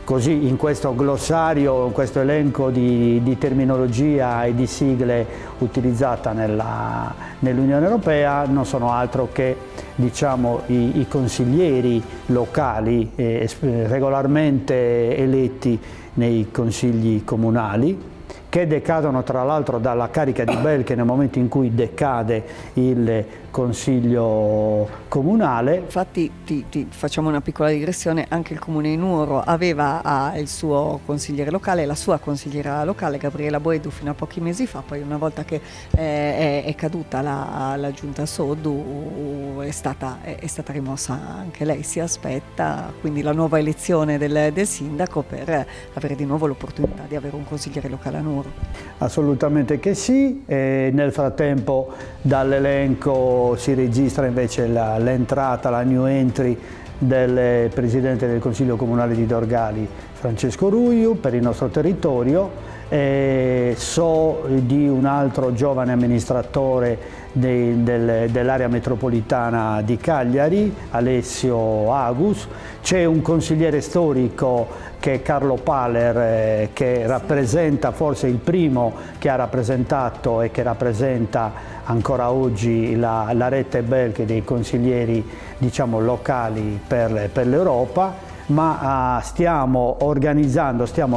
Così in questo glossario, in questo elenco di terminologia e di sigle utilizzata nell'Unione Europea non sono altro che, diciamo, i consiglieri locali regolarmente eletti nei consigli comunali, che decadono tra l'altro dalla carica di BELC nel momento in cui decade il consiglio comunale. Infatti ti facciamo una piccola digressione, anche il comune di Nuoro aveva il suo consigliere locale, la sua consigliera locale Gabriela Boedu fino a pochi mesi fa, poi una volta che è caduta la giunta Sodu è stata rimossa anche lei, si aspetta quindi la nuova elezione del sindaco per avere di nuovo l'opportunità di avere un consigliere locale a Nuoro. Assolutamente che sì, e nel frattempo dall'elenco si registra invece l'entrata, la new entry del Presidente del Consiglio Comunale di Dorgali, Francesco Ruiu, per il nostro territorio. So di un altro giovane amministratore dell'area metropolitana di Cagliari, Alessio Agus. C'è un consigliere storico che è Carlo Paler, che rappresenta forse il primo che ha rappresentato e che rappresenta ancora oggi la rete BELC dei consiglieri, diciamo, locali per l'Europa. Ma stiamo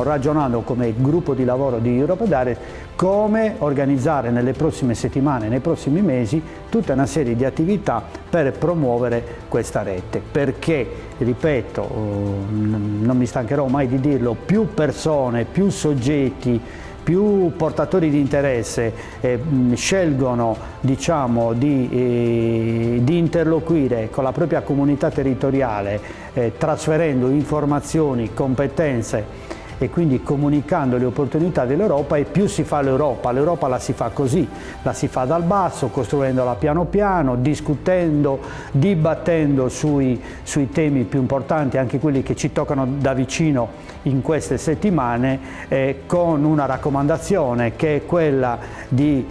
ragionando come gruppo di lavoro di Europe Direct come organizzare nelle prossime settimane, nei prossimi mesi, tutta una serie di attività per promuovere questa rete, perché, ripeto, non mi stancherò mai di dirlo, più persone, più soggetti, più portatori di interesse scelgono, diciamo, di interloquire con la propria comunità territoriale, trasferendo informazioni, competenze e quindi comunicando le opportunità dell'Europa, e più si fa l'Europa. L'Europa la si fa così, la si fa dal basso, costruendola piano piano, discutendo, dibattendo sui temi più importanti, anche quelli che ci toccano da vicino in queste settimane, con una raccomandazione che è quella di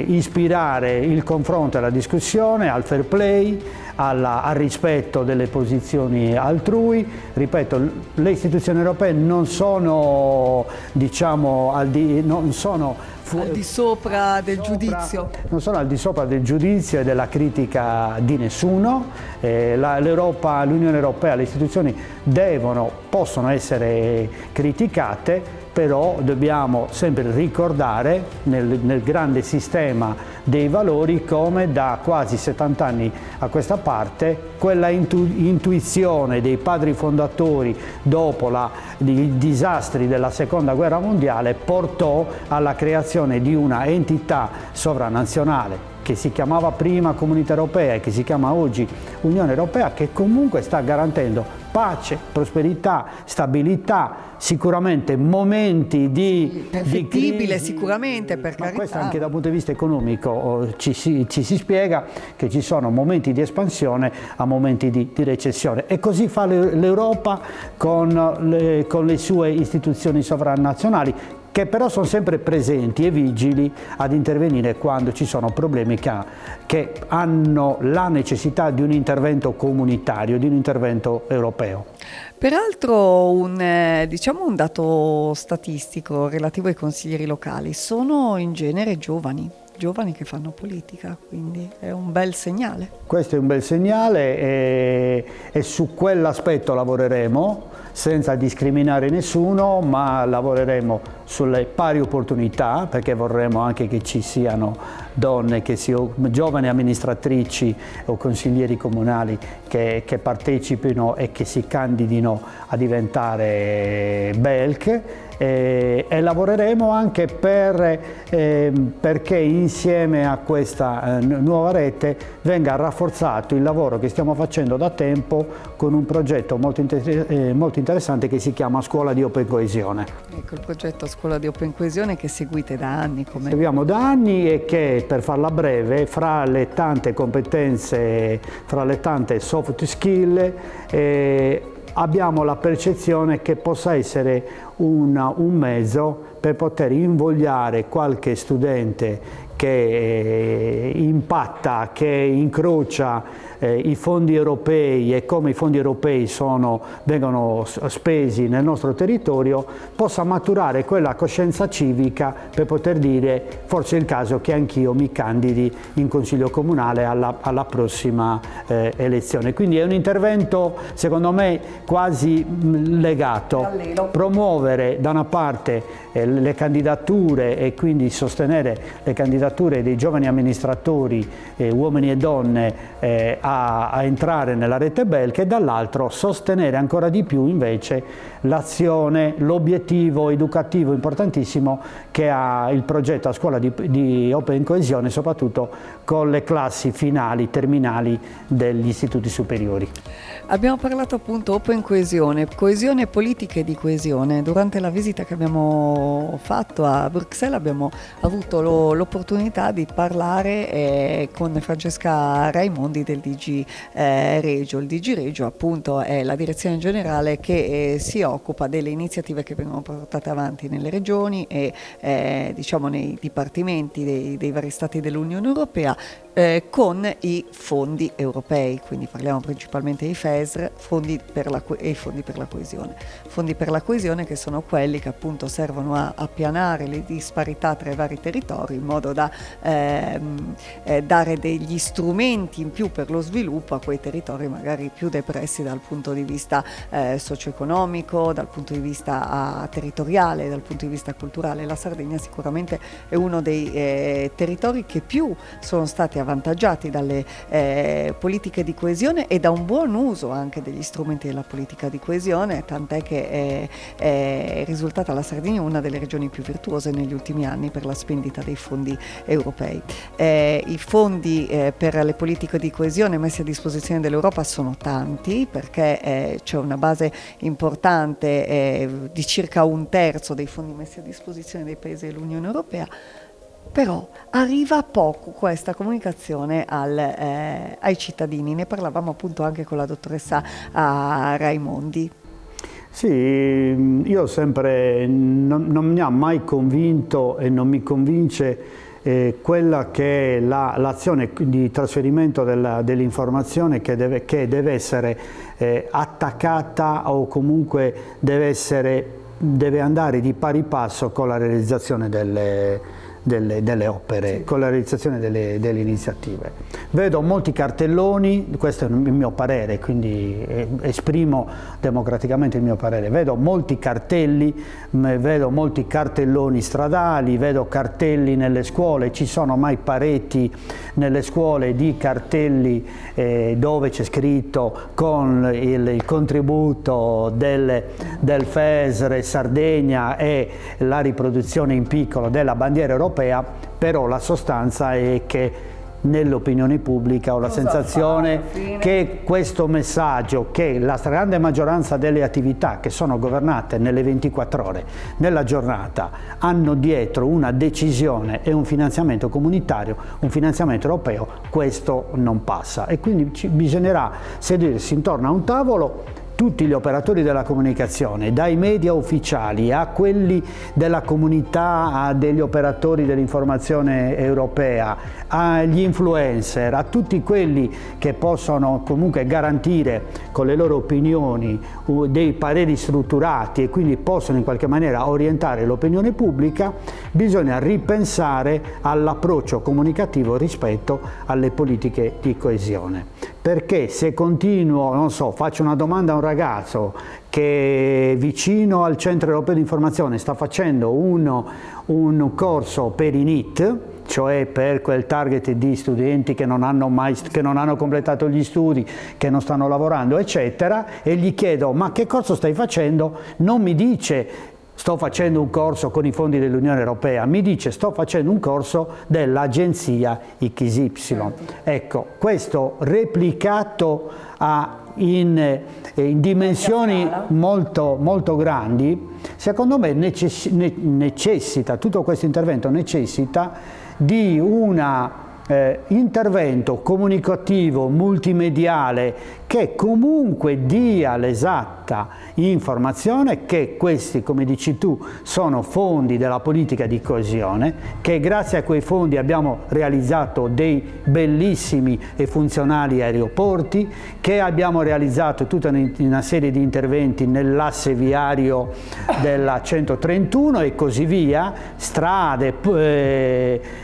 ispirare il confronto e la discussione, al fair play, al rispetto delle posizioni altrui. Ripeto, le istituzioni europee non sono, diciamo, al di sopra del giudizio. Non sono al di sopra del giudizio e della critica di nessuno. L'Unione Europea, le istituzioni possono essere criticate, però dobbiamo sempre ricordare nel grande sistema dei valori come da quasi 70 anni a questa parte quella intuizione dei padri fondatori dopo i disastri della Seconda Guerra Mondiale portò alla creazione di una entità sovranazionale che si chiamava prima Comunità Europea e che si chiama oggi Unione Europea, che comunque sta garantendo pace, prosperità, stabilità, sicuramente momenti di perfettibile crisi, sicuramente, per ma carità. questo anche dal punto di vista economico ci si spiega che ci sono momenti di espansione a momenti di recessione, e così fa l'Europa con le sue istituzioni sovranazionali, che però sono sempre presenti e vigili ad intervenire quando ci sono problemi che hanno la necessità di un intervento comunitario, di un intervento europeo. Peraltro un dato statistico relativo ai consiglieri locali: sono in genere giovani che fanno politica, quindi è un bel segnale. Questo è un bel segnale e su quell'aspetto lavoreremo senza discriminare nessuno, ma lavoreremo sulle pari opportunità, perché vorremmo anche che ci siano donne, giovani amministratrici o consiglieri comunali che partecipino e che si candidino a diventare BELC. E lavoreremo anche perché insieme a questa nuova rete venga rafforzato il lavoro che stiamo facendo da tempo con un progetto molto interessante che si chiama Scuola di Open Coesione. Ecco, il progetto Scuola di Open Coesione che seguite da anni. Seguiamo da anni e che, per farla breve, fra le tante competenze, fra le tante soft skill, abbiamo la percezione che possa essere un mezzo per poter invogliare qualche studente che impatta, che incrocia i fondi europei e come i fondi europei vengono spesi nel nostro territorio, possa maturare quella coscienza civica per poter dire: forse è il caso che anch'io mi candidi in consiglio comunale alla prossima elezione. Quindi è un intervento, secondo me, quasi legato. Promuovere da una parte le candidature e quindi sostenere le candidature dei giovani amministratori, uomini e donne, a entrare nella rete BELC, e dall'altro sostenere ancora di più invece l'azione, l'obiettivo educativo importantissimo che ha il progetto a scuola di Open Coesione, soprattutto con le classi finali, terminali degli istituti superiori. Abbiamo parlato appunto Open Coesione, coesione politica e di coesione. Durante la visita che abbiamo fatto a Bruxelles abbiamo avuto l'opportunità di parlare con Francesca Raimondi del DG Regio. Il DG Regio appunto è la direzione generale che si occupa delle iniziative che vengono portate avanti nelle regioni e nei dipartimenti dei vari stati dell'Unione Europea con i fondi europei, quindi parliamo principalmente di FESR, fondi per la coesione. Fondi per la coesione che sono quelli che appunto servono a appianare le disparità tra i vari territori in modo da dare degli strumenti in più per lo sviluppo a quei territori magari più depressi dal punto di vista socio-economico, dal punto di vista territoriale, dal punto di vista culturale. La Sardegna sicuramente è uno dei territori che più sono stati avvantaggiati dalle politiche di coesione e da un buon uso anche degli strumenti della politica di coesione, tant'è che è risultata la Sardegna una delle regioni più virtuose negli ultimi anni per la spendita dei fondi europei. I fondi per le politiche di coesione messi a disposizione dell'Europa sono tanti, perché c'è una base importante di circa un terzo dei fondi messi a disposizione dei paesi dell'Unione Europea. Però arriva poco questa comunicazione ai cittadini. Ne parlavamo appunto anche con la dottoressa Raimondi. Sì, io sempre non mi ha mai convinto e non mi convince quella che è l'azione di trasferimento dell'informazione che deve essere attaccata o comunque deve andare di pari passo con la realizzazione delle opere, sì, con la realizzazione delle iniziative. Vedo molti cartelloni, questo è il mio parere, quindi esprimo democraticamente il mio parere, vedo molti cartelli, vedo molti cartelloni stradali, vedo cartelli nelle scuole, ci sono mai pareti nelle scuole di cartelli dove c'è scritto con il contributo del FESR Sardegna e la riproduzione in piccolo della bandiera europea, però la sostanza è che nell'opinione pubblica ho la sensazione che questo messaggio, che la stragrande maggioranza delle attività che sono governate nelle 24 ore nella giornata hanno dietro una decisione e un finanziamento comunitario, un finanziamento europeo, questo non passa e quindi bisognerà sedersi intorno a un tavolo tutti gli operatori della comunicazione, dai media ufficiali a quelli della comunità, degli operatori dell'informazione europea, agli influencer, a tutti quelli che possono comunque garantire con le loro opinioni dei pareri strutturati e quindi possono in qualche maniera orientare l'opinione pubblica, bisogna ripensare all'approccio comunicativo rispetto alle politiche di coesione. Perché se continuo, non so, faccio una domanda a un ragazzo che vicino al Centro Europeo di Informazione sta facendo un corso per i NEET, cioè per quel target di studenti che non hanno completato gli studi, che non stanno lavorando, eccetera, e gli chiedo: ma che corso stai facendo? Non mi dice: sto facendo un corso con i fondi dell'Unione Europea, mi dice: sto facendo un corso dell'agenzia XY. Ecco, questo replicato in dimensioni molto grandi, secondo me necessita, tutto questo intervento necessita di un intervento comunicativo multimediale che comunque dia l'esatta informazione che questi, come dici tu, sono fondi della politica di coesione, che grazie a quei fondi abbiamo realizzato dei bellissimi e funzionali aeroporti, che abbiamo realizzato tutta una serie di interventi nell'asse viario della 131 e così via, strade,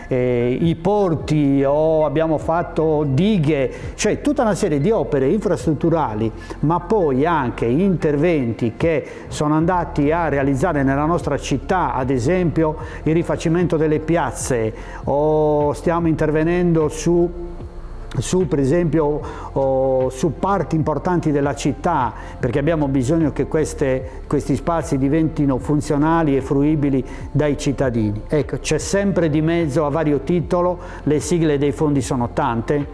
i porti, o abbiamo fatto dighe, cioè tutta una serie di opere infrastrutturali, ma poi anche interventi che sono andati a realizzare nella nostra città, ad esempio il rifacimento delle piazze, o stiamo intervenendo su per esempio su parti importanti della città, perché abbiamo bisogno che questi spazi diventino funzionali e fruibili dai cittadini. Ecco, c'è sempre di mezzo a vario titolo, le sigle dei fondi sono tante,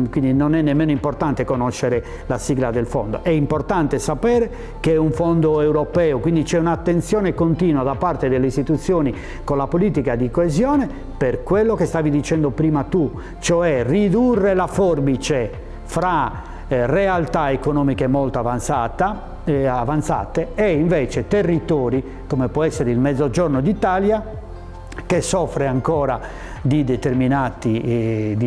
quindi non è nemmeno importante conoscere la sigla del fondo, è importante sapere che è un fondo europeo, quindi c'è un'attenzione continua da parte delle istituzioni con la politica di coesione per quello che stavi dicendo prima tu, cioè ridurre la forbice fra realtà economiche molto avanzate e invece territori come può essere il Mezzogiorno d'Italia, che soffre ancora di determinati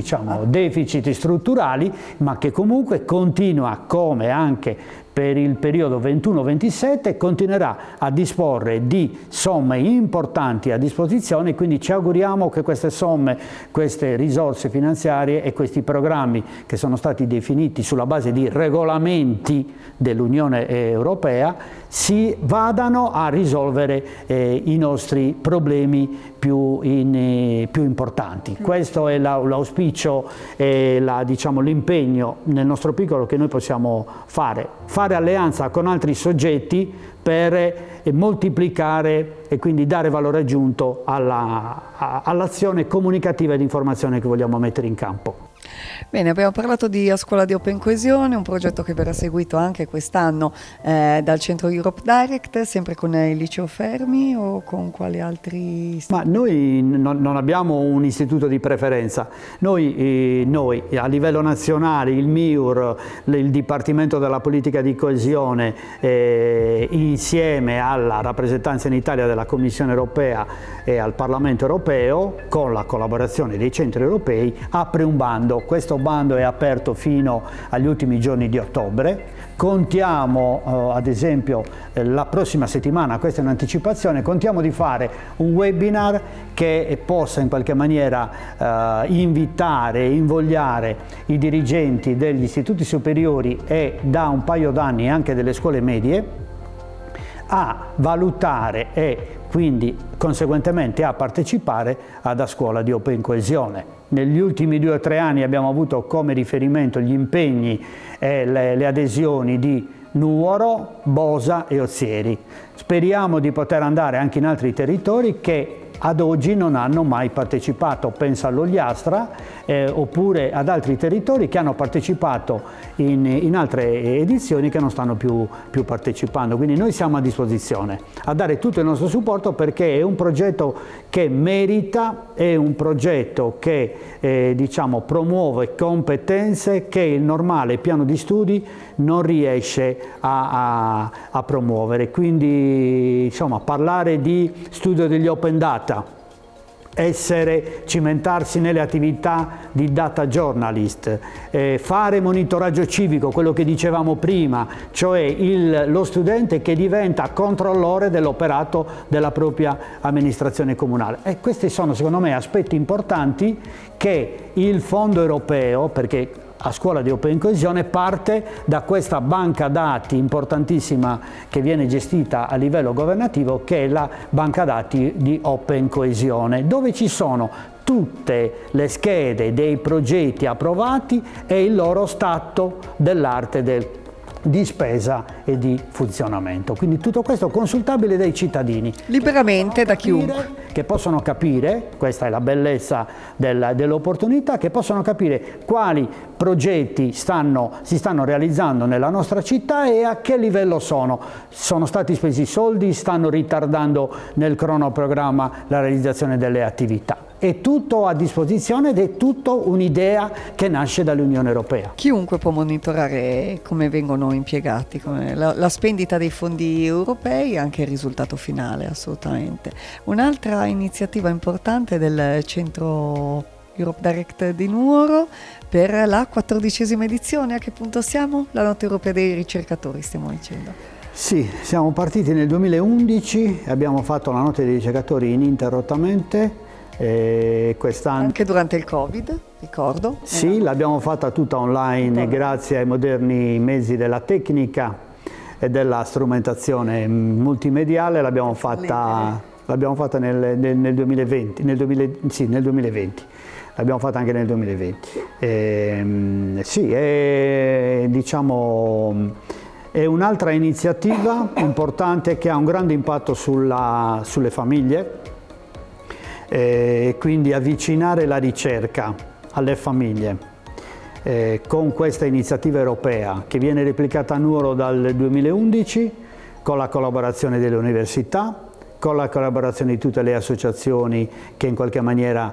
deficit strutturali, ma che comunque continua, come anche per il periodo 21-27, continuerà a disporre di somme importanti a disposizione, quindi ci auguriamo che queste somme, queste risorse finanziarie e questi programmi che sono stati definiti sulla base di regolamenti dell'Unione Europea si vadano a risolvere i nostri problemi più importanti. Questo è l'auspicio e l'impegno nel nostro piccolo che noi possiamo fare alleanza con altri soggetti per moltiplicare e quindi dare valore aggiunto all'azione comunicativa e di informazione che vogliamo mettere in campo. Bene, abbiamo parlato di A Scuola di Open Coesione, un progetto che verrà seguito anche quest'anno dal Centro Europe Direct, sempre con il Liceo Fermi o con quali altri? Ma noi non abbiamo un istituto di preferenza, noi a livello nazionale, il MIUR, il Dipartimento della Politica di Coesione, insieme alla rappresentanza in Italia della Commissione Europea e al Parlamento Europeo, con la collaborazione dei centri europei, apre un bando. Questo bando è aperto fino agli ultimi giorni di ottobre. Contiamo, ad esempio, la prossima settimana, questa è un'anticipazione, contiamo di fare un webinar che possa in qualche maniera invitare e invogliare i dirigenti degli istituti superiori e da un paio d'anni anche delle scuole medie a valutare e quindi conseguentemente a partecipare ad A Scuola di Open Coesione. Negli ultimi 2 o 3 anni abbiamo avuto come riferimento gli impegni e le adesioni di Nuoro, Bosa e Ozieri. Speriamo di poter andare anche in altri territori che ad oggi non hanno mai partecipato. Penso all'Ogliastra oppure ad altri territori che hanno partecipato in altre edizioni che non stanno più partecipando. Quindi noi siamo a disposizione a dare tutto il nostro supporto, perché è un progetto che merita, è un progetto che diciamo promuove competenze che il normale piano di studi non riesce a promuovere. Quindi insomma, parlare di studio degli open data, cimentarsi nelle attività di data journalist, fare monitoraggio civico, quello che dicevamo prima, cioè lo studente che diventa controllore dell'operato della propria amministrazione comunale. E questi sono secondo me aspetti importanti che il fondo europeo, perché a Scuola di Open Coesione parte da questa banca dati importantissima che viene gestita a livello governativo, che è la banca dati di Open Coesione, dove ci sono tutte le schede dei progetti approvati e il loro stato dell'arte di spesa e di funzionamento. Quindi tutto questo consultabile dai cittadini. Liberamente da chiunque. Che possono capire, questa è la bellezza dell'opportunità, che possono capire quali progetti si stanno realizzando nella nostra città e a che livello sono. Sono stati spesi soldi, stanno ritardando nel cronoprogramma la realizzazione delle attività. È tutto a disposizione ed è tutto un'idea che nasce dall'Unione Europea. Chiunque può monitorare come vengono impiegati, come la spendita dei fondi europei e anche il risultato finale, assolutamente. Un'altra iniziativa importante del Centro Europe Direct di Nuoro per la 14ª edizione. A che punto siamo? La Notte Europea dei Ricercatori, stiamo dicendo. Sì, siamo partiti nel 2011, abbiamo fatto la Notte dei Ricercatori ininterrottamente. Quest'anno anche durante il Covid, ricordo. Sì, l'abbiamo fatta tutta online grazie ai moderni mezzi della tecnica e della strumentazione multimediale. L'abbiamo fatta nel 2020, nel 2020. L'abbiamo fatta anche nel 2020. Sì, diciamo, è un'altra iniziativa importante che ha un grande impatto sulle famiglie. Quindi avvicinare la ricerca alle famiglie con questa iniziativa europea che viene replicata a Nuoro dal 2011 con la collaborazione delle università, con la collaborazione di tutte le associazioni che in qualche maniera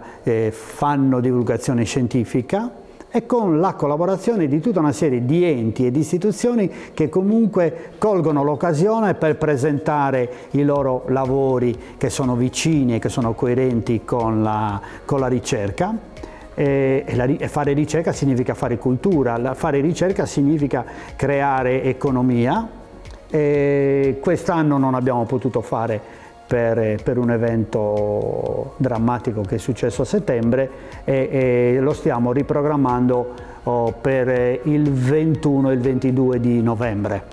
fanno divulgazione scientifica e con la collaborazione di tutta una serie di enti e di istituzioni che comunque colgono l'occasione per presentare i loro lavori che sono vicini e che sono coerenti con la ricerca. Fare ricerca significa fare cultura, fare ricerca significa creare economia. Quest'anno non abbiamo potuto fare per un evento drammatico che è successo a settembre e lo stiamo riprogrammando per il 21 e il 22 di novembre.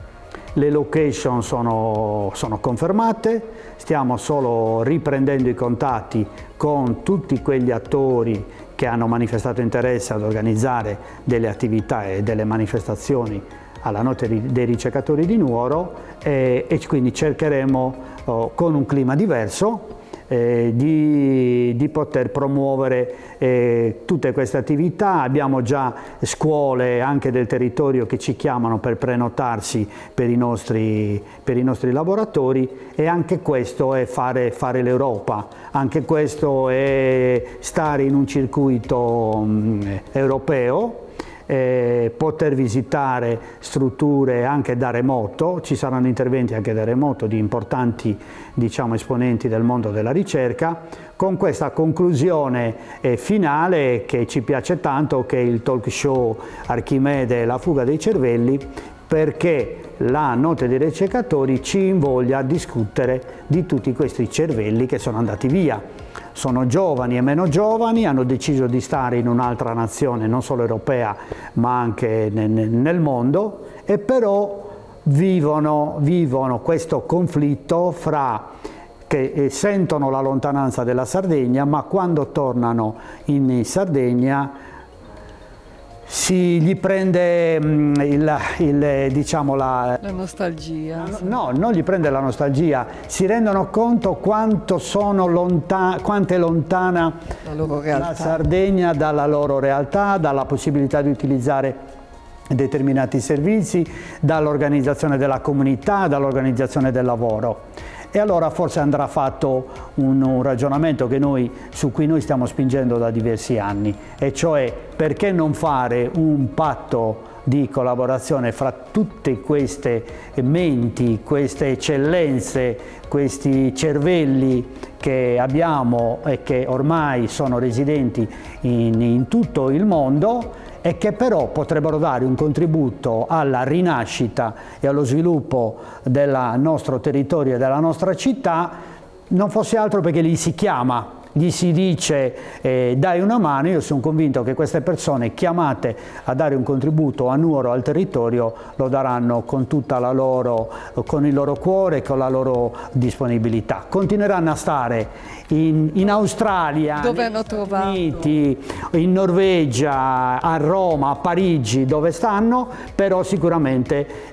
Le location sono confermate, stiamo solo riprendendo i contatti con tutti quegli attori che hanno manifestato interesse ad organizzare delle attività e delle manifestazioni alla Notte dei Ricercatori di Nuoro e quindi cercheremo con un clima diverso di poter promuovere tutte queste attività. Abbiamo già scuole anche del territorio che ci chiamano per prenotarsi per i nostri laboratori e anche questo è fare l'Europa, anche questo è stare in un circuito europeo. Poter visitare strutture anche da remoto, ci saranno interventi anche da remoto di importanti esponenti del mondo della ricerca, con questa conclusione finale che ci piace tanto, che è il talk show Archimede e la fuga dei cervelli, perché la Notte dei Ricercatori ci invoglia a discutere di tutti questi cervelli che sono andati via. Sono giovani e meno giovani, hanno deciso di stare in un'altra nazione, non solo europea, ma anche nel mondo, e però vivono questo conflitto che sentono la lontananza della Sardegna, ma quando tornano in Sardegna gli prende diciamo la nostalgia. No, non gli prende la nostalgia, si rendono conto quanto quanto è lontana la Sardegna dalla loro realtà, dalla possibilità di utilizzare determinati servizi, dall'organizzazione della comunità, dall'organizzazione del lavoro. E allora forse andrà fatto un ragionamento su cui noi stiamo spingendo da diversi anni, e cioè perché non fare un patto di collaborazione fra tutte queste menti, queste eccellenze, questi cervelli che abbiamo e che ormai sono residenti in tutto il mondo, e che però potrebbero dare un contributo alla rinascita e allo sviluppo del nostro territorio e della nostra città, non fosse altro perché li si chiama, gli si dice dai una mano. Io sono convinto che queste persone chiamate a dare un contributo a Nuoro, al territorio, lo daranno con tutta con il loro cuore e con la loro disponibilità. Continueranno a stare in Australia, negli Stati Uniti, in Norvegia, a Roma, a Parigi, dove stanno, però sicuramente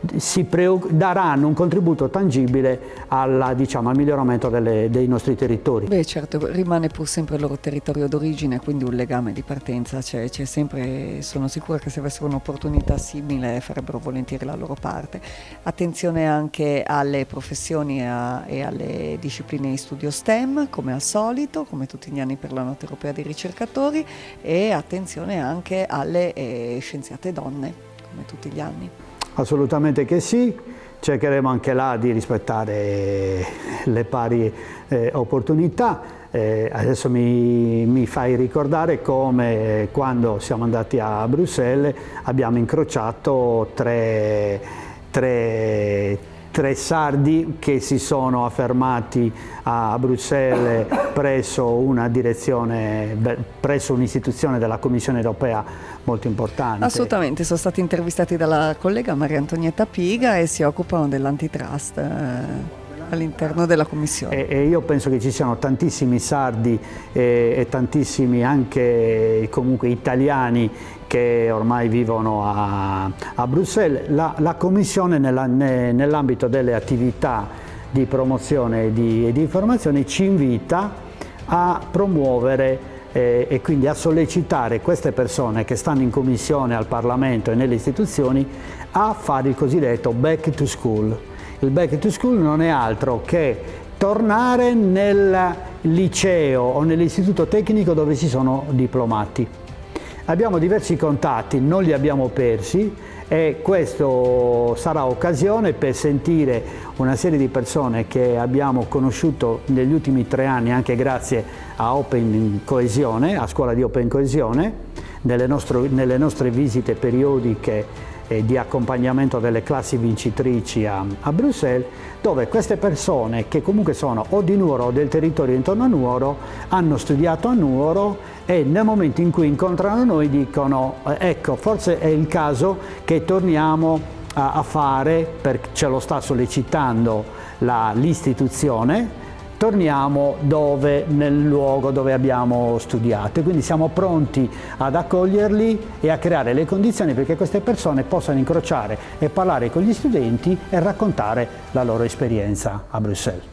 daranno un contributo tangibile al miglioramento dei nostri territori. Beh, certo, rimane pur sempre il loro territorio d'origine, quindi un legame di partenza c'è sempre. Sono sicura che se avessero un'opportunità simile farebbero volentieri la loro parte. Attenzione anche alle professioni e alle discipline di studio STEM, come al solito, come tutti gli anni per la Notte Europea dei Ricercatori, e attenzione anche alle scienziate donne, come tutti gli anni. Assolutamente che sì, cercheremo anche là di rispettare le pari opportunità. Adesso mi fai ricordare come quando siamo andati a Bruxelles abbiamo incrociato tre sardi che si sono affermati a Bruxelles presso un'istituzione della Commissione europea molto importante. Assolutamente, sono stati intervistati dalla collega Maria Antonietta Piga e si occupano dell'antitrust all'interno della Commissione. E io penso che ci siano tantissimi sardi e tantissimi anche comunque italiani che ormai vivono a Bruxelles. La Commissione nell'ambito delle attività di promozione e di informazione ci invita a promuovere e quindi a sollecitare queste persone che stanno in commissione al Parlamento e nelle istituzioni a fare il cosiddetto back to school. Il back to school non è altro che tornare nel liceo o nell'istituto tecnico dove si sono diplomati. Abbiamo diversi contatti, non li abbiamo persi, e questo sarà occasione per sentire una serie di persone che abbiamo conosciuto negli ultimi 3 anni anche grazie a Open Coesione, a Scuola di Open Coesione, nelle nostre visite periodiche di accompagnamento delle classi vincitrici a Bruxelles, dove queste persone che comunque sono o di Nuoro o del territorio intorno a Nuoro hanno studiato a Nuoro, e nel momento in cui incontrano noi dicono ecco, forse è il caso che torniamo a fare, perché ce lo sta sollecitando l'istituzione, torniamo nel luogo dove abbiamo studiato, e quindi siamo pronti ad accoglierli e a creare le condizioni perché queste persone possano incrociare e parlare con gli studenti e raccontare la loro esperienza a Bruxelles.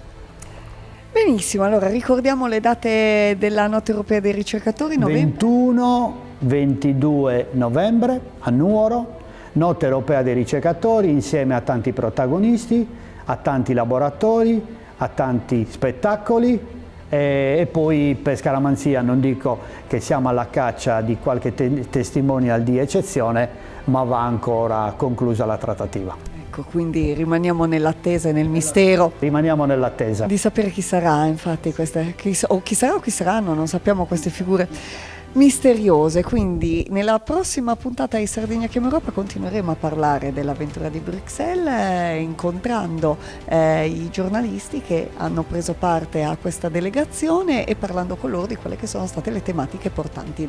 Benissimo, allora ricordiamo le date della Notte Europea dei Ricercatori. 21-22 novembre a Nuoro, Notte Europea dei Ricercatori, insieme a tanti protagonisti, a tanti laboratori, a tanti spettacoli, e poi per scaramanzia non dico che siamo alla caccia di qualche testimonial di eccezione, ma va ancora conclusa la trattativa. Ecco, quindi rimaniamo nell'attesa e nel mistero. Rimaniamo nell'attesa. Di sapere chi sarà, infatti, chi sarà o chi saranno, non sappiamo, queste figure misteriose. Quindi nella prossima puntata di Sardegna Chiama Europa continueremo a parlare dell'avventura di Bruxelles, incontrando i giornalisti che hanno preso parte a questa delegazione e parlando con loro di quelle che sono state le tematiche portanti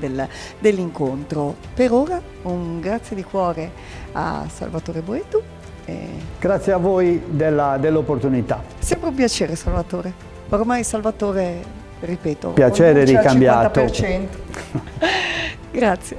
dell'incontro. Per ora un grazie di cuore a Salvatore Boetu. Grazie a voi dell'opportunità. Sempre un piacere, Salvatore. Ormai Salvatore, ripeto, piacere ricambiato. 50%. Grazie.